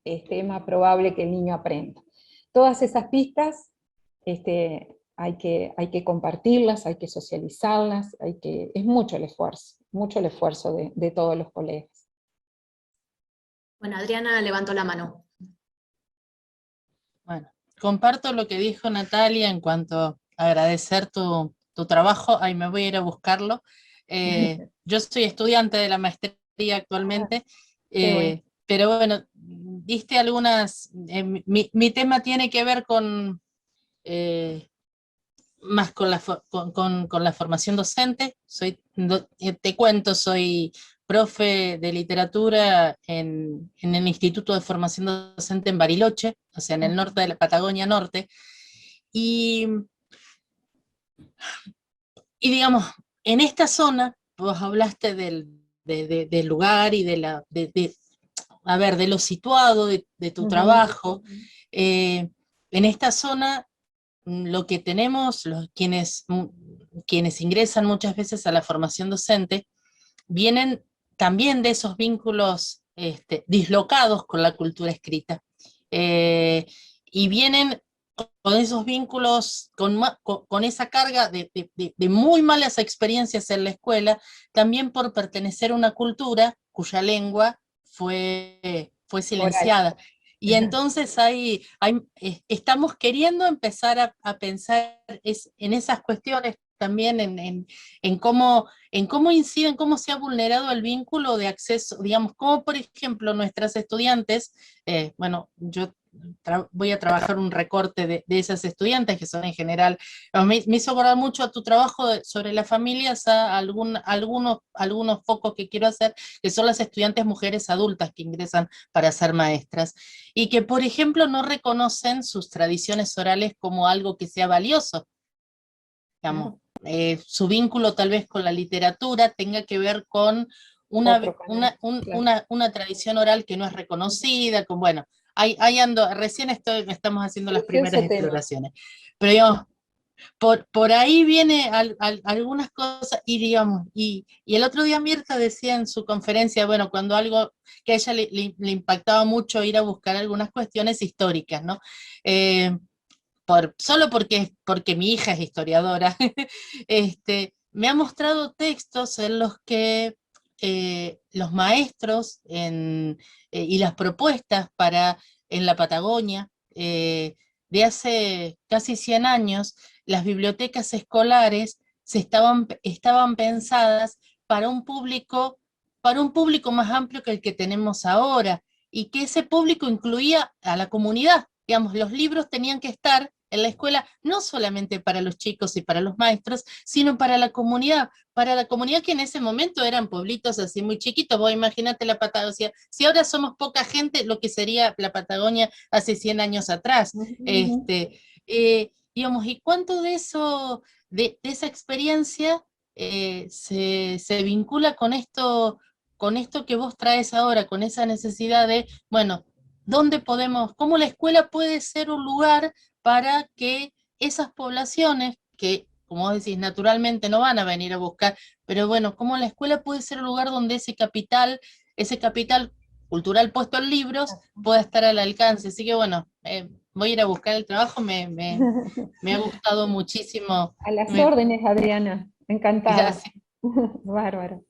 Speaker 2: es más probable que el niño aprenda. Todas esas pistas hay que compartirlas, hay que socializarlas, es mucho el esfuerzo de todos los colegas.
Speaker 1: Bueno, Adriana levantó la mano.
Speaker 4: Bueno, comparto lo que dijo Natalia en cuanto a agradecer tu trabajo. Ahí me voy a ir a buscarlo. Yo soy estudiante de la maestría actualmente,
Speaker 2: bueno.
Speaker 4: pero bueno, diste algunas, mi tema tiene que ver con, más con con la formación docente. Te cuento, soy profe de literatura en el Instituto de Formación Docente en Bariloche, o sea, en el norte de la Patagonia Norte, y, y digamos, en esta zona, vos hablaste del lugar y a ver, de lo situado de tu trabajo. En esta zona, lo que tenemos, quienes ingresan muchas veces a la formación docente, vienen también de esos vínculos dislocados con la cultura escrita. Y vienen con esos vínculos, con esa carga de muy malas experiencias en la escuela, también por pertenecer a una cultura cuya lengua fue silenciada. Y entonces estamos queriendo empezar a pensar en esas cuestiones también, en cómo inciden, cómo se ha vulnerado el vínculo de acceso, digamos, como por ejemplo nuestras estudiantes, bueno, yo voy a trabajar un recorte de esas estudiantes, que son en general, me hizo acordar mucho a tu trabajo sobre las familias, a algunos focos que quiero hacer, que son las estudiantes mujeres adultas que ingresan para ser maestras, y que, por ejemplo, no reconocen sus tradiciones orales como algo que sea valioso. Digamos, su vínculo tal vez con la literatura tenga que ver con una tradición oral que no es reconocida, bueno, ahí ando, recién estamos haciendo las primeras exploraciones. Pero digamos, por ahí viene algunas cosas, y digamos, y el otro día Mirta decía en su conferencia, bueno, cuando algo que a ella le impactaba mucho ir a buscar algunas cuestiones históricas, ¿no? Solo porque mi hija es historiadora, me ha mostrado textos en los que los maestros y las propuestas en la Patagonia, de hace casi 100 años, las bibliotecas escolares estaban pensadas para un público más amplio que el que tenemos ahora, y que ese público incluía a la comunidad. Digamos, los libros tenían que estar en la escuela no solamente para los chicos y para los maestros, sino para la comunidad que en ese momento eran pueblitos así muy chiquitos. Vos imagínate la Patagonia, si ahora somos poca gente, lo que sería la Patagonia hace 100 años atrás. Digamos, ¿y cuánto de eso, de esa experiencia se vincula con esto que vos traes ahora, con esa necesidad de, bueno, cómo la escuela puede ser un lugar para que esas poblaciones que, como vos decís, naturalmente no van a venir a buscar, pero bueno, cómo la escuela puede ser un lugar donde ese capital cultural puesto en libros pueda estar al alcance? Así que bueno, voy a ir a buscar el trabajo, me ha gustado muchísimo.
Speaker 2: A las órdenes, Adriana, encantada.
Speaker 4: Gracias.
Speaker 2: Bárbaro.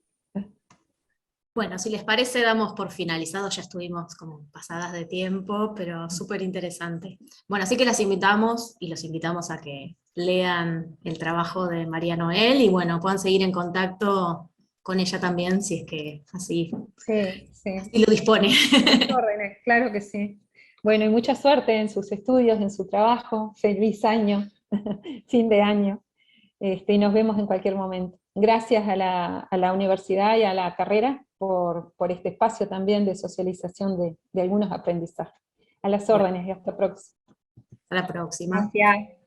Speaker 1: Bueno, si les parece, damos por finalizado, ya estuvimos como pasadas de tiempo, pero súper interesante. Bueno, así que las invitamos y los invitamos a que lean el trabajo de María Noel y bueno, puedan seguir en contacto con ella también, si es que así lo dispone.
Speaker 2: Órdenes, claro que sí. Bueno, y mucha suerte en sus estudios, en su trabajo. Feliz año, fin de año. Y nos vemos en cualquier momento. Gracias a la universidad y a la carrera por este espacio también de socialización de algunos aprendizajes. A las órdenes y hasta próximo.
Speaker 1: Hasta la próxima.
Speaker 2: Gracias.